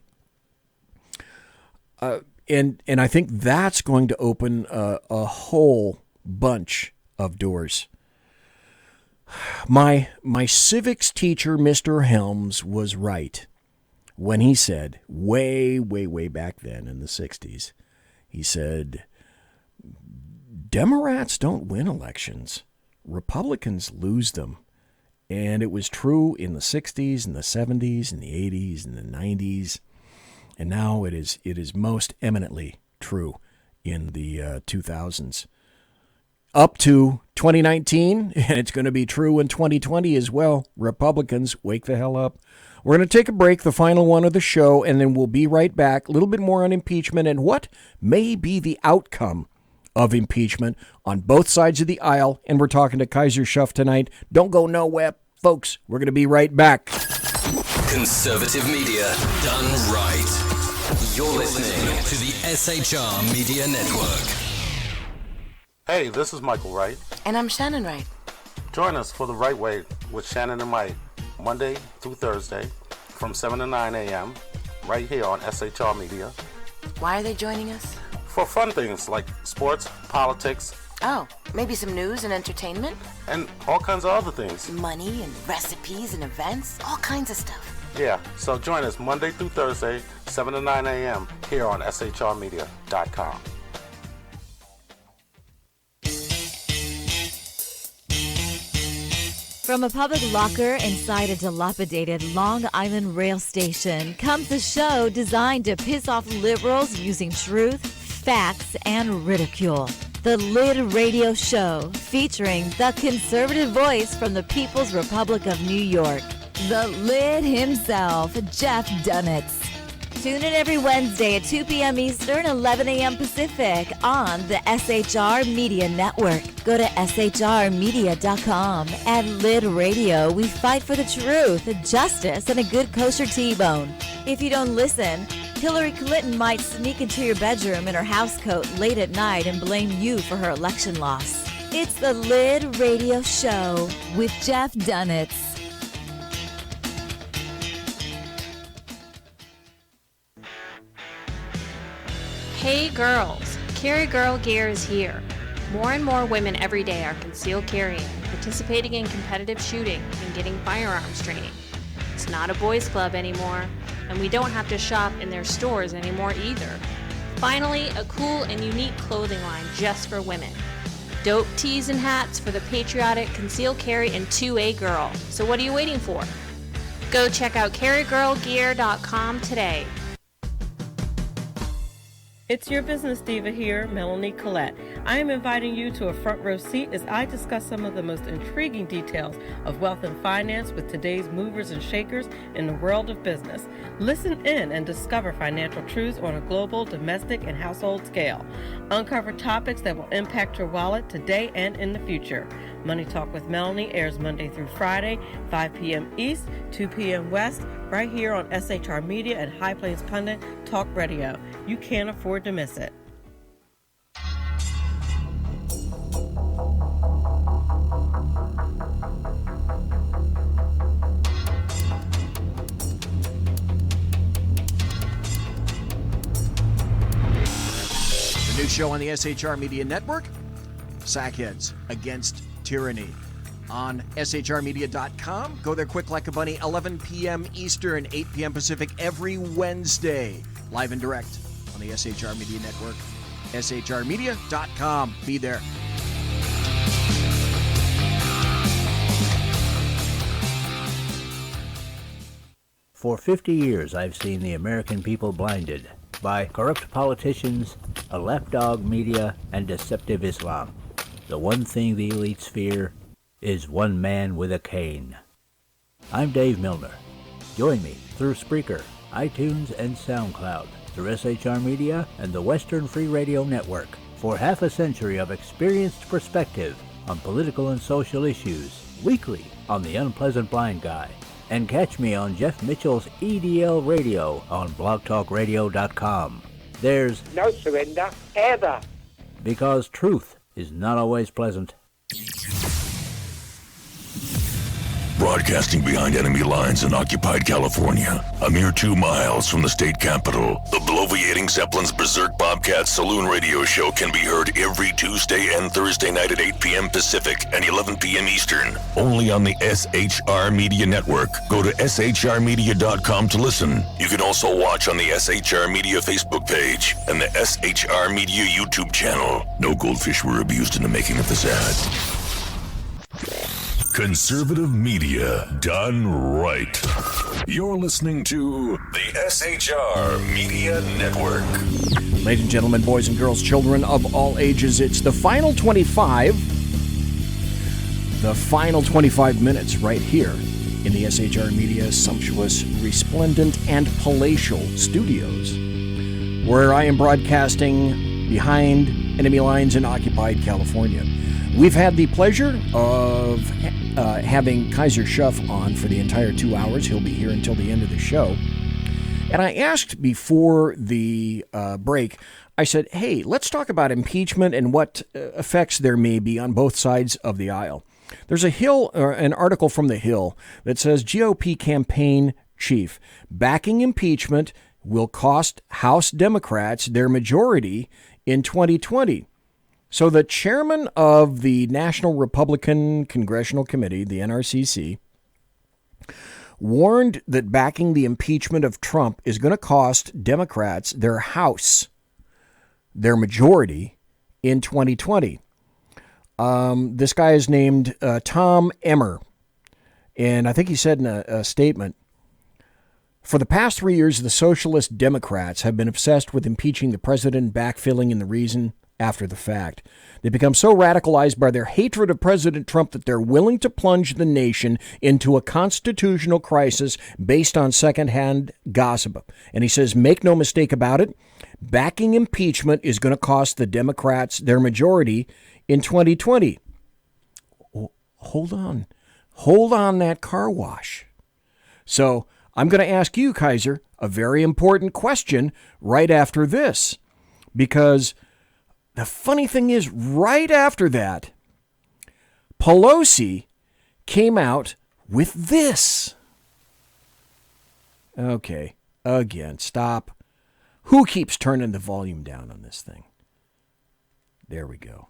And I think that's going to open a whole bunch of doors. My civics teacher, Mr. Helms, was right when he said, way back then in the 60s, he said, Democrats don't win elections. Republicans lose them. And it was true in the 60s and the 70s and the 80s and the 90s. And now it is most eminently true in the 2000s. up to 2019, and it's going to be true in 2020 as well. Republicans, wake the hell up. We're going to take a break, the final one of the show, and then we'll be right back. A little bit more on impeachment and what may be the outcome of impeachment on both sides of the aisle. And we're talking to Kaiser Schuff tonight. Don't go nowhere, folks. We're going to be right back. Conservative media done right. You're listening to the SHR Media Network. Hey, this is Michael Wright. And I'm Shannon Wright. Join us for The Right Way with Shannon and Mike, Monday through Thursday from 7 to 9 a.m. right here on SHR Media. Why are they joining us? For fun things like sports, politics. Oh, maybe some news and entertainment? And all kinds of other things. Money and recipes and events, all kinds of stuff. Yeah, so join us Monday through Thursday, 7 to 9 a.m. here on SHRmedia.com. From a public locker inside a dilapidated Long Island rail station comes a show designed to piss off liberals using truth, facts, and ridicule. The Lid Radio Show, featuring the conservative voice from the People's Republic of New York, the Lid himself, Jeff Dunitz. Tune in every Wednesday at 2 p.m. Eastern, 11 a.m. Pacific on the SHR Media Network. Go to shrmedia.com. At Lid Radio, we fight for the truth, justice, and a good kosher T-bone. If you don't listen, Hillary Clinton might sneak into your bedroom in her housecoat late at night and blame you for her election loss. It's the Lid Radio Show with Jeff Dunitz. Hey girls, Carry Girl Gear is here. More and more women every day are concealed carrying, participating in competitive shooting, and getting firearms training. It's not a boys' club anymore, and we don't have to shop in their stores anymore either. Finally, a cool and unique clothing line just for women. Dope tees and hats for the patriotic concealed carry and 2A girl. So what are you waiting for? Go check out carrygirlgear.com today. It's your business diva here, Melanie Collette. I am inviting you to a front row seat as I discuss some of the most intriguing details of wealth and finance with today's movers and shakers in the world of business. Listen in and discover financial truths on a global, domestic, and household scale. Uncover topics that will impact your wallet today and in the future. Money Talk with Melanie airs Monday through Friday, 5 p.m. East, 2 p.m. West, right here on SHR Media and High Plains Pundit Talk Radio. You can't afford to miss it. The new show on the SHR Media Network, Sackheads Against Tyranny. On shrmedia.com. Go there quick like a bunny, 11 p.m. Eastern, 8 p.m. Pacific, every Wednesday. Live and direct on the SHR Media Network. shrmedia.com. Be there. For 50 years, I've seen the American people blinded by corrupt politicians, a lapdog media, and deceptive Islam. The one thing the elites fear is one man with a cane. I'm Dave Milner. Join me through Spreaker, iTunes, and SoundCloud, through SHR Media and the Western Free Radio Network, for half a century of experienced perspective on political and social issues, weekly on The Unpleasant Blind Guy. And catch me on Jeff Mitchell's EDL Radio on blogtalkradio.com. There's no surrender, ever. Because truth is not always pleasant. Broadcasting behind enemy lines in occupied California, a mere 2 miles from the state capital, the bloviating Zeppelin's Berserk Bobcat Saloon radio show can be heard every Tuesday and Thursday night at 8 p.m. Pacific and 11 p.m. Eastern, only on the SHR Media Network. Go to shrmedia.com to listen. You can also watch on the SHR Media Facebook page and the SHR Media YouTube channel. No goldfish were abused in the making of this ad. Conservative media done right. You're listening to the SHR Media Network. Ladies and gentlemen, boys and girls, children of all ages, it's the final 25. The final 25 minutes right here in the SHR Media sumptuous, resplendent, and palatial studios, where I am broadcasting behind enemy lines in occupied California. We've had the pleasure of having Kaiser Schuff on for the entire 2 hours. He'll be here until the end of the show. And I asked before the break, I said, hey, let's talk about impeachment and what effects there may be on both sides of the aisle. There's an article from The Hill that says GOP campaign chief, backing impeachment will cost House Democrats their majority in 2020. So the chairman of the National Republican Congressional Committee, the NRCC, warned that backing the impeachment of Trump is going to cost Democrats their House, their majority, in 2020. This guy is named Tom Emmer, and I think he said in a statement, for the past 3 years, the Socialist Democrats have been obsessed with impeaching the president, backfilling in the reason after the fact. They become so radicalized by their hatred of President Trump that they're willing to plunge the nation into a constitutional crisis based on secondhand gossip. And he says, make no mistake about it, backing impeachment is going to cost the Democrats their majority in 2020. Hold on that car wash. So I'm going to ask you, Kaiser, a very important question right after this, because the funny thing is, right after that, Pelosi came out with this. Okay, again, stop. Who keeps turning the volume down on this thing? There we go.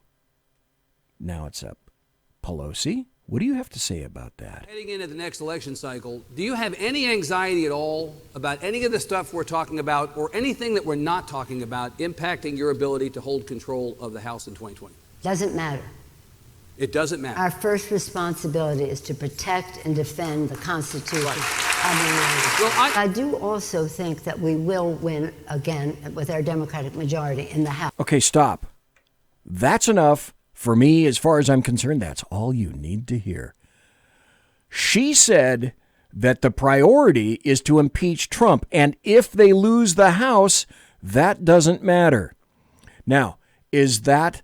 Now it's up. Pelosi, what do you have to say about that? Heading into the next election cycle, do you have any anxiety at all about any of the stuff we're talking about or anything that we're not talking about impacting your ability to hold control of the House in 2020? Doesn't matter. It doesn't matter. Our first responsibility is to protect and defend the Constitution of the United States. Well, I do also think that we will win again with our Democratic majority in the House. Okay, stop. That's enough. For me, as far as I'm concerned, that's all you need to hear. She said that the priority is to impeach Trump, and if they lose the House, that doesn't matter. Now, is that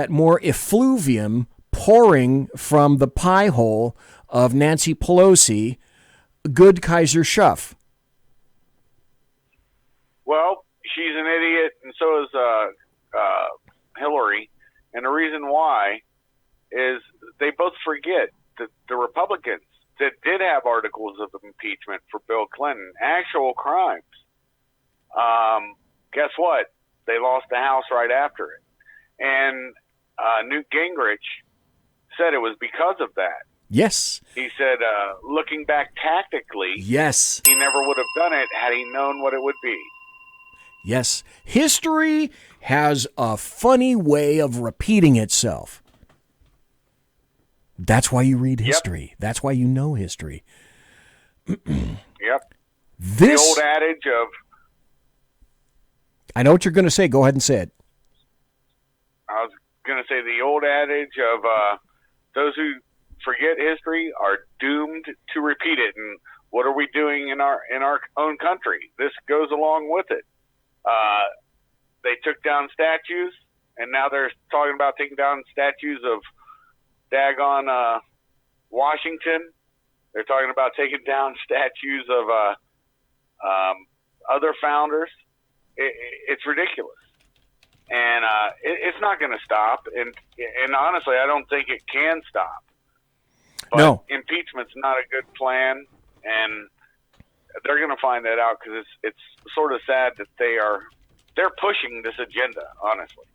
more effluvium pouring from the pie hole of Nancy Pelosi, good Kaiser Schuff? Well, she's an idiot, and so is Hillary. And the reason why is they both forget that the Republicans that did have articles of impeachment for Bill Clinton, actual crimes, guess what? They lost the House right after it. And Newt Gingrich said it was because of that. Yes. He said, looking back tactically, yes, he never would have done it had he known what it would be. Yes, history has a funny way of repeating itself. That's why you read history. Yep. That's why you know history. Yep. The old adage of... I know what you're going to say. Go ahead and say it. I was going to say the old adage of those who forget history are doomed to repeat it. And what are we doing in our own country? This goes along with it. They took down statues, and now they're talking about taking down statues of daggone Washington. They're talking about taking down statues of other founders. It's ridiculous, and it's not going to stop. And honestly, I don't think it can stop. But no, impeachment's not a good plan, and they're going to find that out because it's sort of sad that they're pushing this agenda, honestly.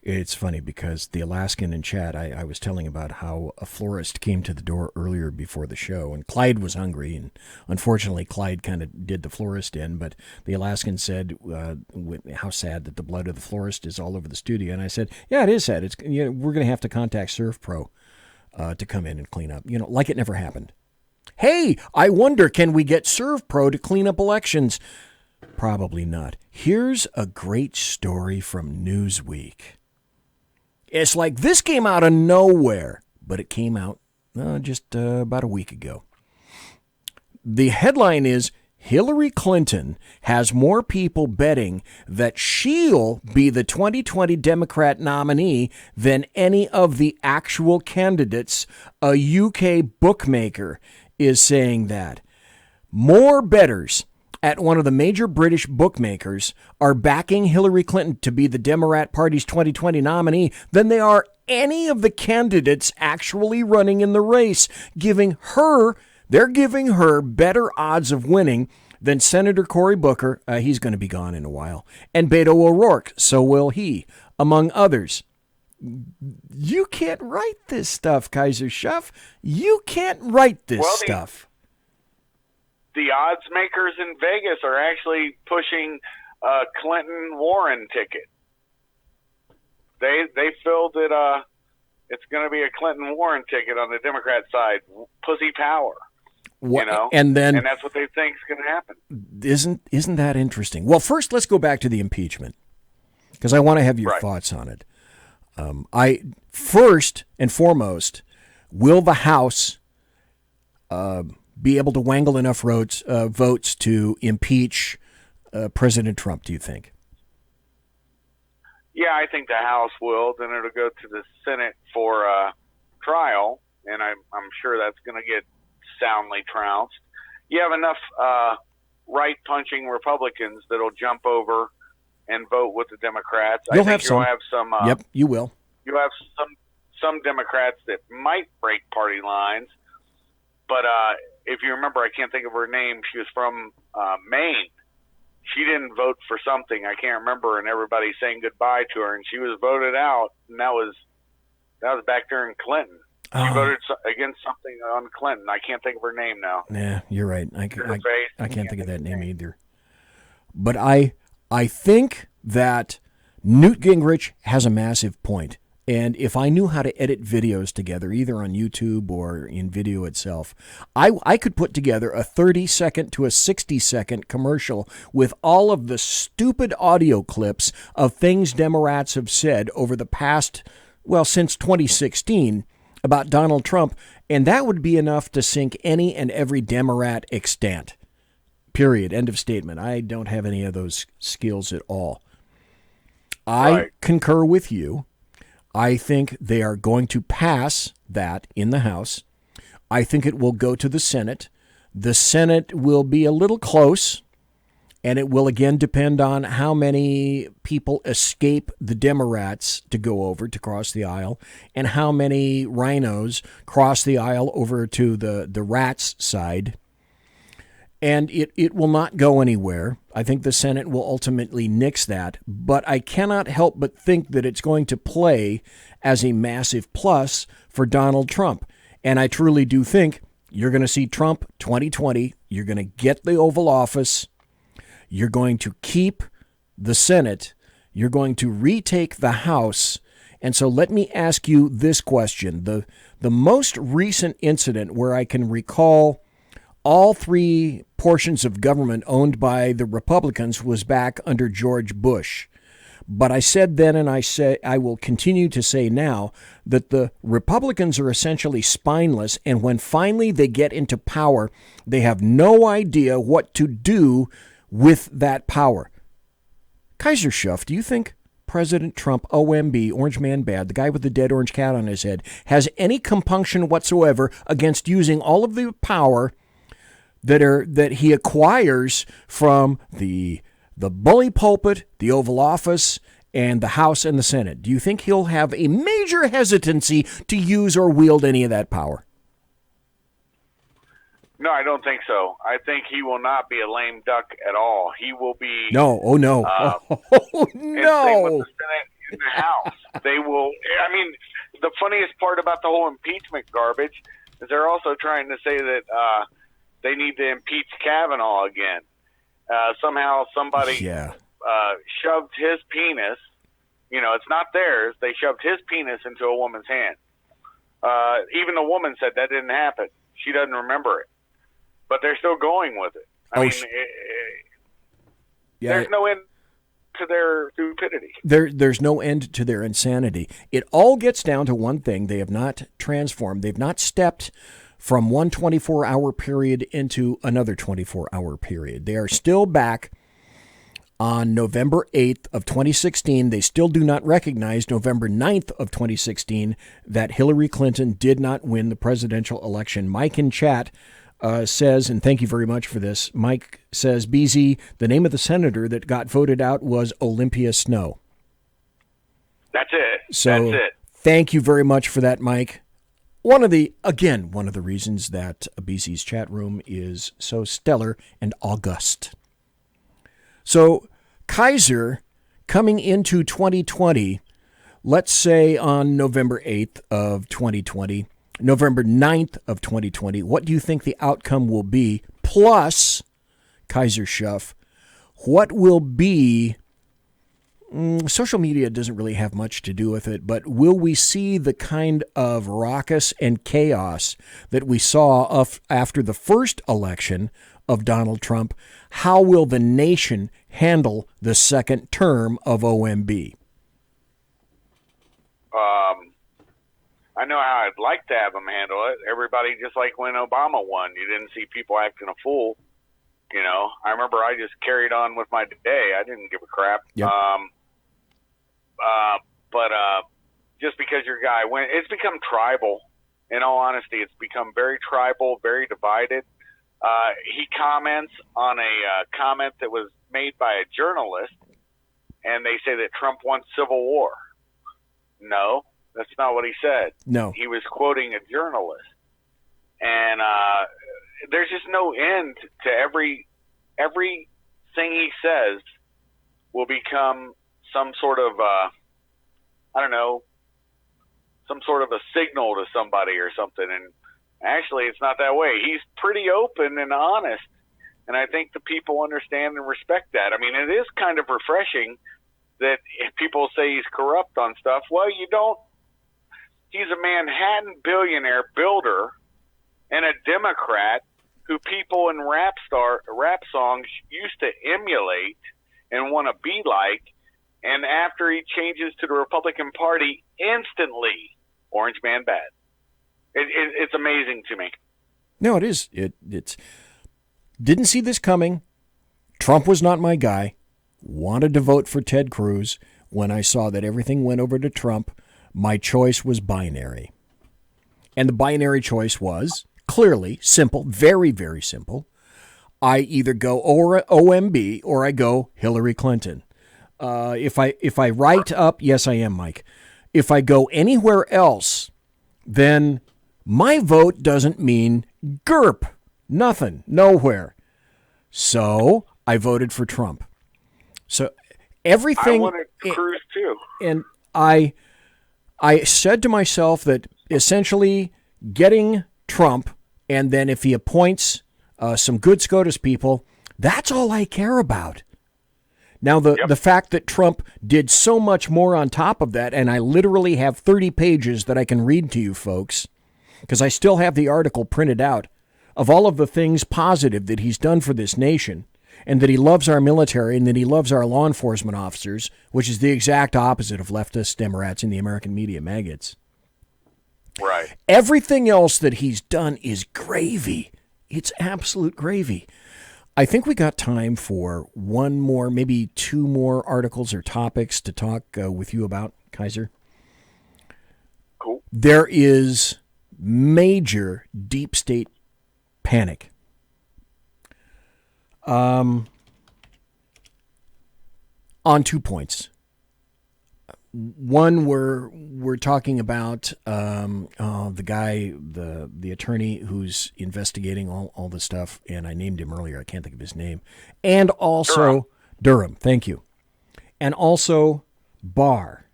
It's funny because the Alaskan in chat, I was telling about how a florist came to the door earlier before the show, and Clyde was hungry, and unfortunately Clyde kind of did the florist in, but the Alaskan said how sad that the blood of the florist is all over the studio, and I said, yeah, it is sad. It's we're going to have to contact ServPro to come in and clean up, like it never happened. Hey, I wonder, can we get ServPro to clean up elections? Probably not. Here's a great story from Newsweek. It's like this came out of nowhere, but it came out just about a week ago. The headline is, Hillary Clinton has more people betting that she'll be the 2020 Democrat nominee than any of the actual candidates. A UK bookmaker is saying that. More bettors at one of the major British bookmakers are backing Hillary Clinton to be the Democrat Party's 2020 nominee than they are any of the candidates actually running in the race, they're giving her better odds of winning than Senator Cory Booker, he's going to be gone in a while, and Beto O'Rourke, so will he, among others. You can't write this stuff, Kaiser Schuff. You can't write this stuff. The odds makers in Vegas are actually pushing a Clinton-Warren ticket. They feel that it's going to be a Clinton-Warren ticket on the Democrat side. Pussy power. And that's what they think is going to happen. Isn't that interesting? Well, first, let's go back to the impeachment, because I want to have your thoughts on it. First and foremost, will the House be able to wangle enough votes to impeach President Trump, do you think? Yeah, I think the House will. Then it'll go to the Senate for trial, and I'm sure that's going to get soundly trounced. You have enough right-punching Republicans that'll jump over and vote with the Democrats. You'll I think have some. You'll have some. Yep, you will. You'll have some Democrats that might break party lines, but if you remember, I can't think of her name. She was from Maine. She didn't vote for something, I can't remember, and everybody saying goodbye to her, and she was voted out, and that was back during Clinton. She voted against something on Clinton. I can't think of her name now. Yeah, you're right. I can't think of that name either. But I think that Newt Gingrich has a massive point. And if I knew how to edit videos together, either on YouTube or in video itself, I could put together a 30-second to a 60-second commercial with all of the stupid audio clips of things Democrats have said over the past, since 2016, about Donald Trump, and that would be enough to sink any and every Democrat extant. Period. End of statement. I don't have any of those skills at all. I concur with you. I think they are going to pass that in the House. I think it will go to the Senate. The Senate will be a little close, and it will again depend on how many people escape the Democrats to go over to cross the aisle, and how many rhinos cross the aisle over to the rats' side. And it will not go anywhere. I think the Senate will ultimately nix that, but I cannot help but think that it's going to play as a massive plus for Donald Trump. And I truly do think you're going to see Trump 2020. You're going to get the Oval Office. You're going to keep the Senate. You're going to retake the House. And so let me ask you this question. The most recent incident where I can recall all three portions of government owned by the Republicans was back under George Bush. But I said then, and I will continue to say now, that the Republicans are essentially spineless, and when finally they get into power, they have no idea what to do with that power. Kaiser Schuff, do you think President Trump, OMB, Orange Man Bad, the guy with the dead orange cat on his head, has any compunction whatsoever against using all of the power that he acquires from the bully pulpit, the Oval Office, and the House and the Senate? Do you think he'll have a major hesitancy to use or wield any of that power? No, I don't think so. I think he will not be a lame duck at all. He will be... No, oh no. Oh no! Same with the Senate and the House. They will... I mean, the funniest part about the whole impeachment garbage is they're also trying to say that they need to impeach Kavanaugh again. Somehow somebody shoved his penis, it's not theirs, they shoved his penis into a woman's hand. Even the woman said that didn't happen. She doesn't remember it. But they're still going with it. I mean, Yeah, There's no end to their stupidity. There's no end to their insanity. It all gets down to one thing. They have not transformed. They've not stepped from one 24-hour period into another 24-hour period. They are still back on November 8th of 2016. They still do not recognize November 9th of 2016 that Hillary Clinton did not win the presidential election. Mike in chat says, and thank you very much for this, Mike says, BZ, the name of the senator that got voted out was Olympia Snow. That's it. So That's it. thank you very much for that, Mike. One of the reasons that BZ's chat room is so stellar and august. So Kaiser, coming into 2020, let's say on November 8th of 2020, November 9th of 2020, what do you think the outcome will be? Plus, Kaiser Schuff, what will be, social media doesn't really have much to do with it, but will we see the kind of raucous and chaos that we saw after the first election of Donald Trump? How will the nation handle the second term of OMB? I know how I'd like to have them handle it. Everybody, just like when Obama won, you didn't see people acting a fool. You know, I remember I just carried on with my day. I didn't give a crap. Yep. But just because your guy went, it's become tribal. In all honesty, it's become very tribal, very divided. He comments on a comment that was made by a journalist, and they say that Trump wants civil war. No, that's not what he said. No. He was quoting a journalist. And there's just no end to everything he says will become some sort of, some sort of a signal to somebody or something. And actually, it's not that way. He's pretty open and honest. And I think the people understand and respect that. I mean, it is kind of refreshing that if people say he's corrupt on stuff. Well, you don't. He's a Manhattan billionaire builder and a Democrat who people in rap songs used to emulate and want to be like. And after he changes to the Republican Party, instantly, orange man bad. It's amazing to me. No, it is. It's didn't see this coming. Trump was not my guy. Wanted to vote for Ted Cruz. When I saw that everything went over to Trump, my choice was binary. And the binary choice was clearly simple, very, very simple. I either go OMB or I go Hillary Clinton. If I write up, yes, I am, Mike. If I go anywhere else, then my vote doesn't mean GERP. Nothing. Nowhere. So I voted for Trump. So everything. I wanted Cruz too. And I said to myself that essentially getting Trump, and then if he appoints some good SCOTUS people, that's all I care about. Now, the fact that Trump did so much more on top of that, and I literally have 30 pages that I can read to you folks, because I still have the article printed out of all of the things positive that he's done for this nation, and that he loves our military, and that he loves our law enforcement officers, which is the exact opposite of leftist Democrats and the American media maggots. Right. Everything else that he's done is gravy. It's absolute gravy. I think we got time for one more, maybe two more articles or topics to talk with you about, Kaiser. Cool. There is major deep state panic. On 2 points. One, we're talking about the guy, the attorney who's investigating all the stuff, and I named him earlier. I can't think of his name. And also Durham. Thank you. And also Barr.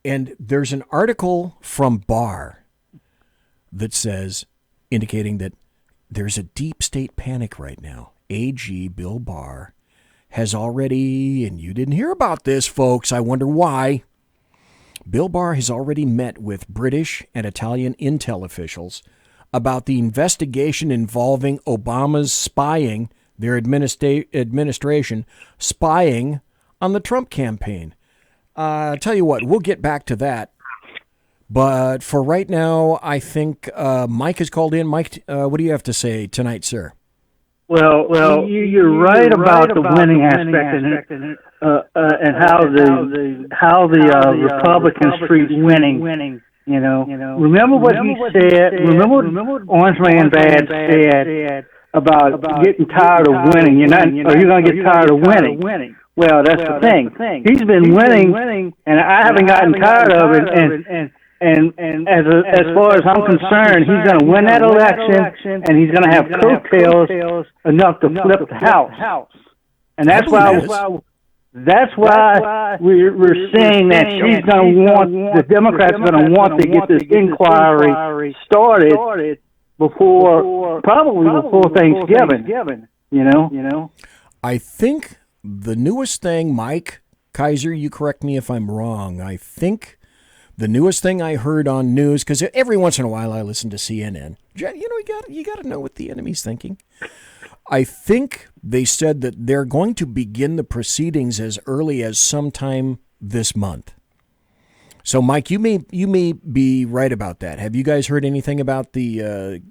And there's an article from Barr that says, indicating that there's a deep state panic right now. AG Bill Barr has already, and you didn't hear about this, folks, I wonder why. Bill Barr has already met with British and Italian intel officials about the investigation involving Obama's spying their administration spying on the Trump campaign. Tell you what, we'll get back to that. But for right now, I think Mike is called in. Mike, what do you have to say tonight, sir? Well, you're right about the winning aspect in it, and how the Republicans treat winning. You know, remember what he said. Remember what Orange Man Bad said about getting tired of winning. You're going to get tired of winning. Well, that's the thing. He's been winning, and I haven't gotten tired of it. And as far as I'm concerned, he's going to win that election, and he's going to have coattails enough to flip the House. And that's why we're saying that she's going to want, the Democrats are going to want to get this inquiry started before Thanksgiving. You know. I think the newest thing, Mike Kaiser, you correct me if I'm wrong. I think the newest thing I heard on news, because every once in a while I listen to CNN. You got to know what the enemy's thinking. I think they said that they're going to begin the proceedings as early as sometime this month. So, Mike, you may be right about that. Have you guys heard anything about the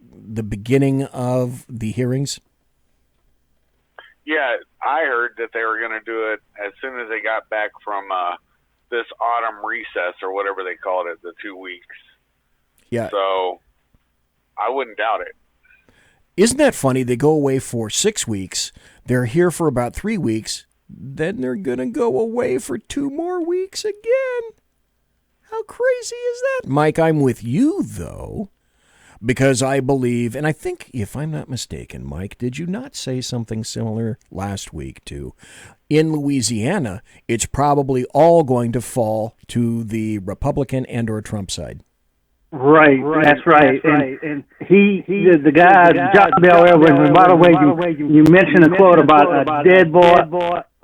beginning of the hearings? Yeah, I heard that they were going to do it as soon as they got back from this autumn recess or whatever they called it, the 2 weeks. Yeah. So I wouldn't doubt it. Isn't that funny? They go away for 6 weeks. They're here for about 3 weeks. Then they're going to go away for 2 more weeks again. How crazy is that? Mike, I'm with you, though, because I believe, and I think, if I'm not mistaken, Mike, did you not say something similar last week, too? In Louisiana, it's probably all going to fall to the Republican and or Trump side. Right, that's right. And the guy, John Bel Edwards, and by the way, you mentioned a quote about a dead boy,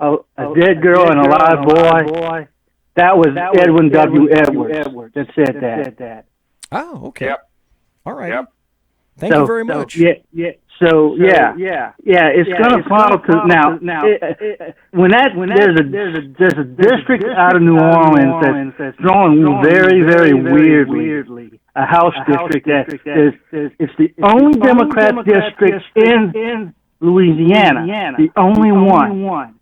a dead girl and a live boy. That was Edwin W. Edwards that said that. Oh, okay. Yep. All right. Yep. Thank you very much. So it's going to fall to now. There's a district out of New Orleans that's drawn very, very weirdly. A House district that it's the only Democrat district in Louisiana, the only one.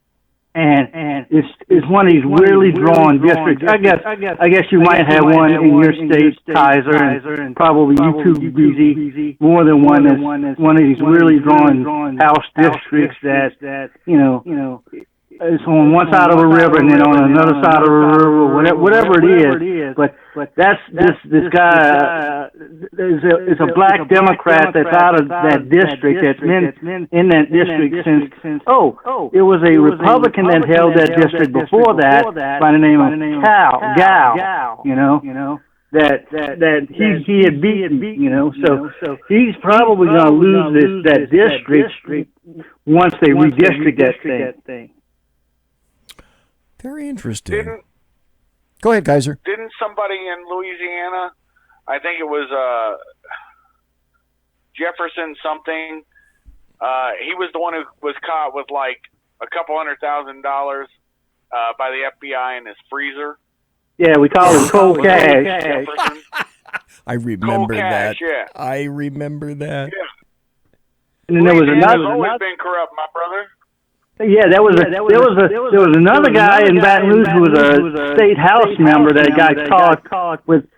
And it's one of these weirdly drawn districts. I guess you might have one in your state, Kaiser, and probably you too, BZ, more than one that's one of these really drawn House districts that it's on one side of a river and then on another side of a river, whatever it is. But that's this guy is a black Democrat that's out of that district, that's been in that district since it was a Republican that held that district before that by the name of Gal, that he had beaten, so he's probably going to lose that district once they redistrict that thing. Very interesting. Go ahead, Kaiser. Didn't somebody in Louisiana, I think it was Jefferson something, he was the one who was caught with like a couple $100,000 by the FBI in his freezer? Yeah, we call it cold cash. I remember that. Yeah. I remember that. Yeah. And then there was another. Always been corrupt, my brother. Yeah, there was another guy in Baton Rouge who was a state house member that got caught with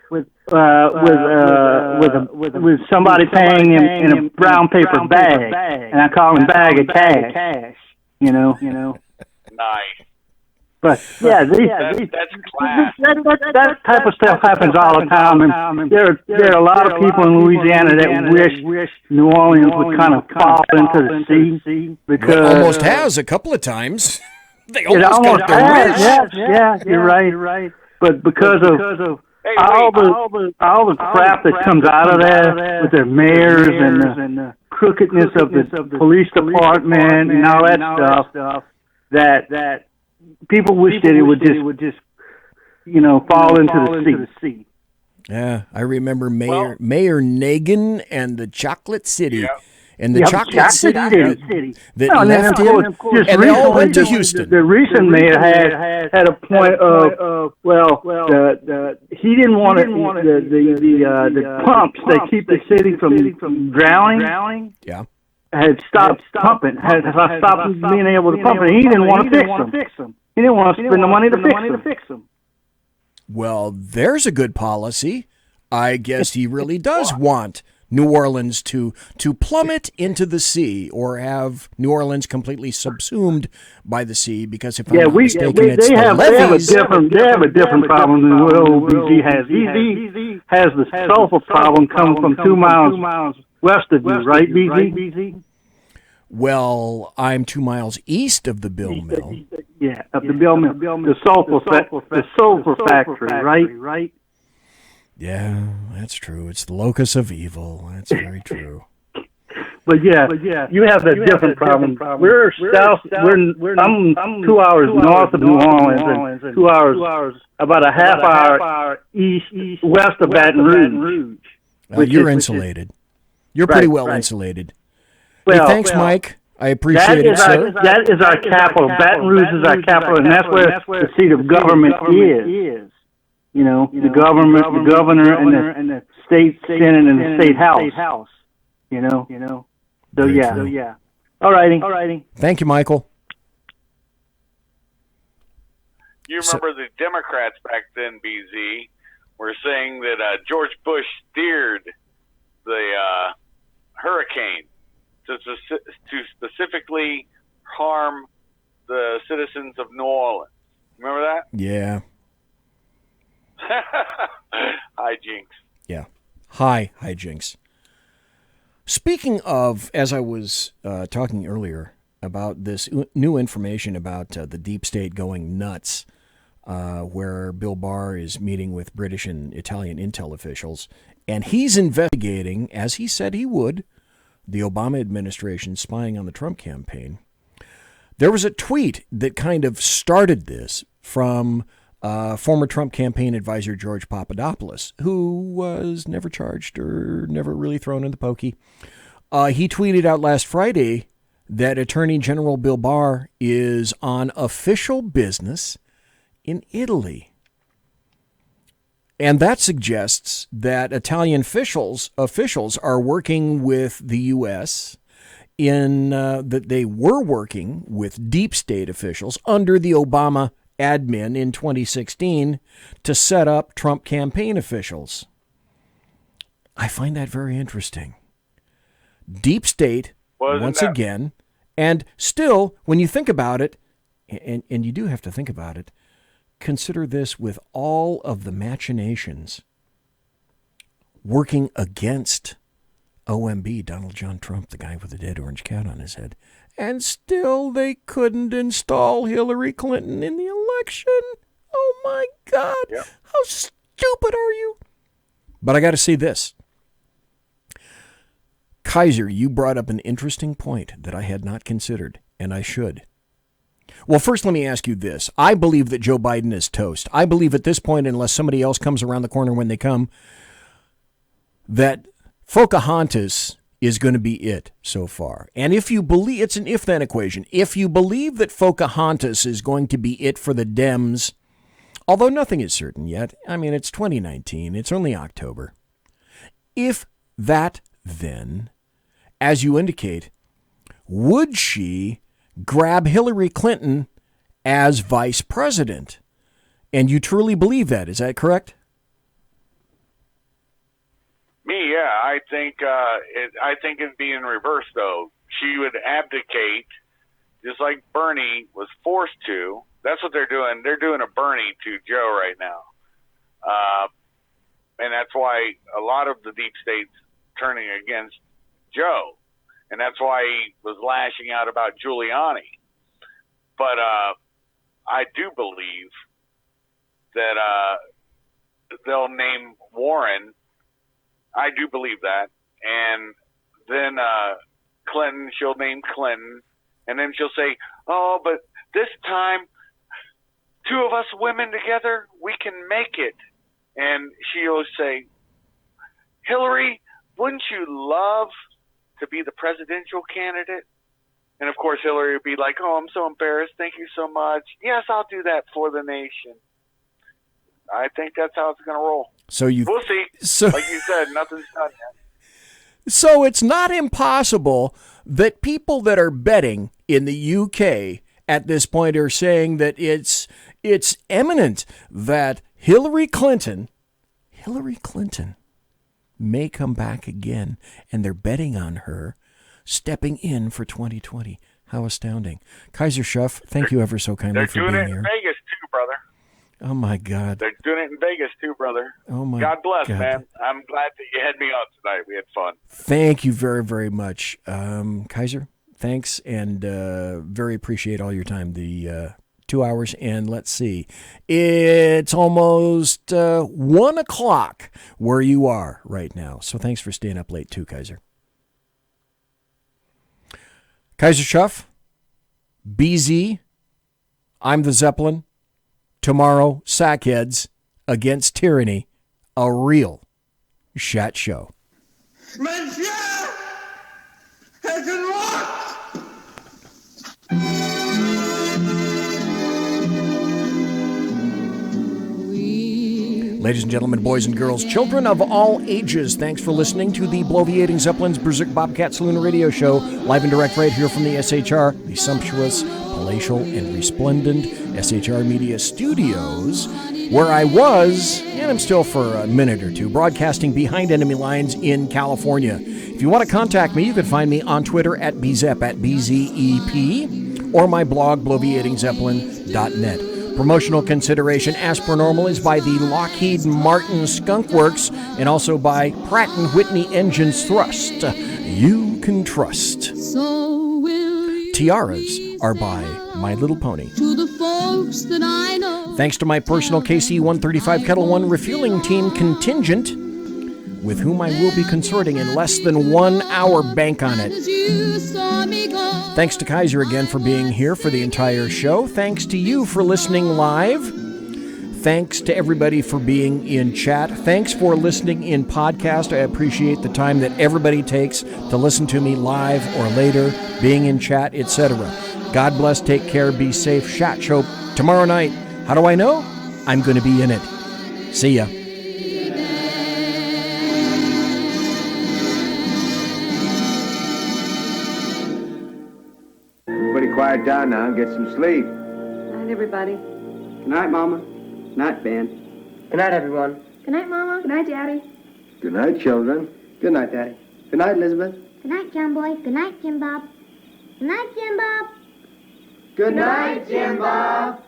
somebody paying him in a brown paper bag, and I call him bag of cash. Nice. But that's class. That type of stuff happens all the time, and there are a lot of people in Louisiana that wish New Orleans would kind of fall into the sea, because it almost has a couple of times. They almost got their wish. Yeah, you're right. But because of all the crap that comes out of that with their mayors and the crookedness of the police department and all that stuff, that people wish that it would just fall into the sea. Yeah, I remember Mayor Nagin and the Chocolate City. Yep. And the chocolate city that and left then, him, of course, and they all went to Houston. The recent mayor had a point of, he didn't want the pumps that keep the city from drowning. Yeah. Had stopped pumping, had stopped being able to pump, and he didn't want to fix them. He didn't want to spend the money to fix them. Well, there's a good policy. I guess he really does want New Orleans to plummet into the sea, or have New Orleans completely subsumed by the sea, because if I'm not mistaken, it's the levees. They have a different problem than what OBG has. BZ has the sulfur problem coming from 2 miles west of you, right, BZ? Well, I'm 2 miles east of the Bill Mill. Yeah, of the Bill Mill, the sulfur factory, right? Yeah, that's true. It's the locus of evil. That's very true. But yeah, you have a different problem. We're south. I'm 2 hours north of New Orleans, and 2 hours, about a half hour west of Baton Rouge. You're insulated. You're pretty well insulated. Hey, thanks, Mike. I appreciate it, sir. That is our capital. Baton Rouge is our capital, and that's where the seat of government is. You know, the governor, and the state senate and the state house. You know. So yeah. All righty. Thank you, Michael. You remember the Democrats back then, BZ, were saying that George Bush steered the hurricane to specifically harm the citizens of New Orleans. Remember that? Yeah. Hijinks. Yeah. Hi, hijinks. Speaking of, as I was talking earlier about this new information about the deep state going nuts, where Bill Barr is meeting with British and Italian intel officials, and he's investigating, as he said he would, the Obama administration spying on the Trump campaign. There was a tweet that kind of started this from former Trump campaign advisor George Papadopoulos, who was never charged or never really thrown in the pokey. He tweeted out last Friday that Attorney General Bill Barr is on official business in Italy. And that suggests that Italian officials are working with the U.S. in that they were working with deep state officials under the Obama admin in 2016 to set up Trump campaign officials. I find that very interesting. Deep state, once again, and still, when you think about it, and you do have to think about it, consider this with all of the machinations working against OMB, Donald John Trump, the guy with the dead orange cat on his head. And still they couldn't install Hillary Clinton in the election. Oh, my God. Yep. How stupid are you? But I got to say this. Kaiser, you brought up an interesting point that I had not considered, and I should. Well, first, let me ask you this. I believe that Joe Biden is toast. I believe at this point, unless somebody else comes around the corner when they come, that Pocahontas is going to be it so far. And if you believe, it's an if-then equation. If you believe that Pocahontas is going to be it for the Dems, although nothing is certain yet, I mean, it's 2019, it's only October. If that, then, as you indicate, would she grab Hillary Clinton as vice president? And you truly believe that, is that correct? Me, yeah. I think it'd be in reverse, though. She would abdicate, just like Bernie was forced to. That's what they're doing. They're doing a Bernie to Joe right now. And that's why a lot of the deep state's turning against Joe. And that's why he was lashing out about Giuliani. But I do believe that they'll name Warren. I do believe that. And then Clinton, she'll name Clinton. And then she'll say, oh, but this time, two of us women together, we can make it. And she'll say, Hillary, wouldn't you love to be the presidential candidate? And, of course, Hillary would be like, oh, I'm so embarrassed. Thank you so much. Yes, I'll do that for the nation. I think that's how it's going to roll. We'll see. Like you said, nothing's done yet. So it's not impossible that people that are betting in the UK at this point are saying that it's imminent that Hillary Clinton may come back again, and they're betting on her stepping in for 2020. How astounding. Kaiser Schuff, thank you ever so kindly for being here. They're doing it in Vegas too, brother. Oh, my God. They're doing it in Vegas too, brother. Oh, my God bless, God. man. I'm glad that you had me on tonight. We had fun. Thank you very, very much. Kaiser, thanks, and very appreciate all your time. The 2 hours, and let's see. It's almost 1 o'clock where you are right now. So thanks for staying up late too, Kaiser. Kaiser Schuff, BZ, I'm the Zeppelin. Tomorrow, Sackheads Against Tyranny, a real Shat Show. Monsieur has unlocked! Ladies and gentlemen, boys and girls, children of all ages, thanks for listening to the Bloviating Zeppelin's Berserk Bobcat Saloon radio show, live and direct right here from the SHR, the sumptuous, palatial, and resplendent SHR Media studios, where I was, and I'm still for a minute or two, broadcasting behind enemy lines in California. If you want to contact me, you can find me on Twitter at BZEP, at BZEP, or my blog, bloviatingzeppelin.net. Promotional consideration, as per normal, is by the Lockheed Martin Skunk Works and also by Pratt & Whitney Engines Thrust. You can trust. Tiaras are by My Little Pony. To the folks that I know. Thanks to my personal KC-135 Kettle One refueling team contingent, with whom I will be consorting in less than 1 hour. Bank on it. Thanks to Kaiser again for being here for the entire show. Thanks to you for listening live. Thanks to everybody for being in chat. Thanks for listening in podcast. I appreciate the time that everybody takes to listen to me live or later, being in chat, etc. God bless, take care, be safe. Shat Show tomorrow night. How do I know? I'm going to be in it. See ya. Everybody quiet down now and get some sleep. Night, everybody. Good night, Mama. Night, Ben. Good night, everyone. Good night, Mama. Good night, Daddy. Good night, children. Good night, Daddy. Good night, Elizabeth. Good night, John Boy. Good night, Jim Bob. Good night, Jim Bob. Good night, Jim Bob.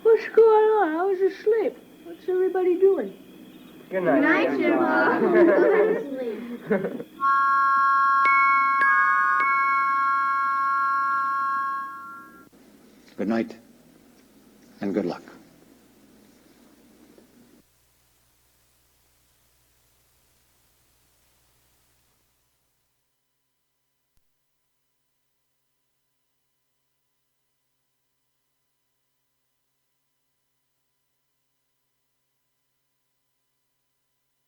What's going on? I was asleep. What's everybody doing? Good night. Good night, Jim Bob. Go to sleep. Good night and good luck.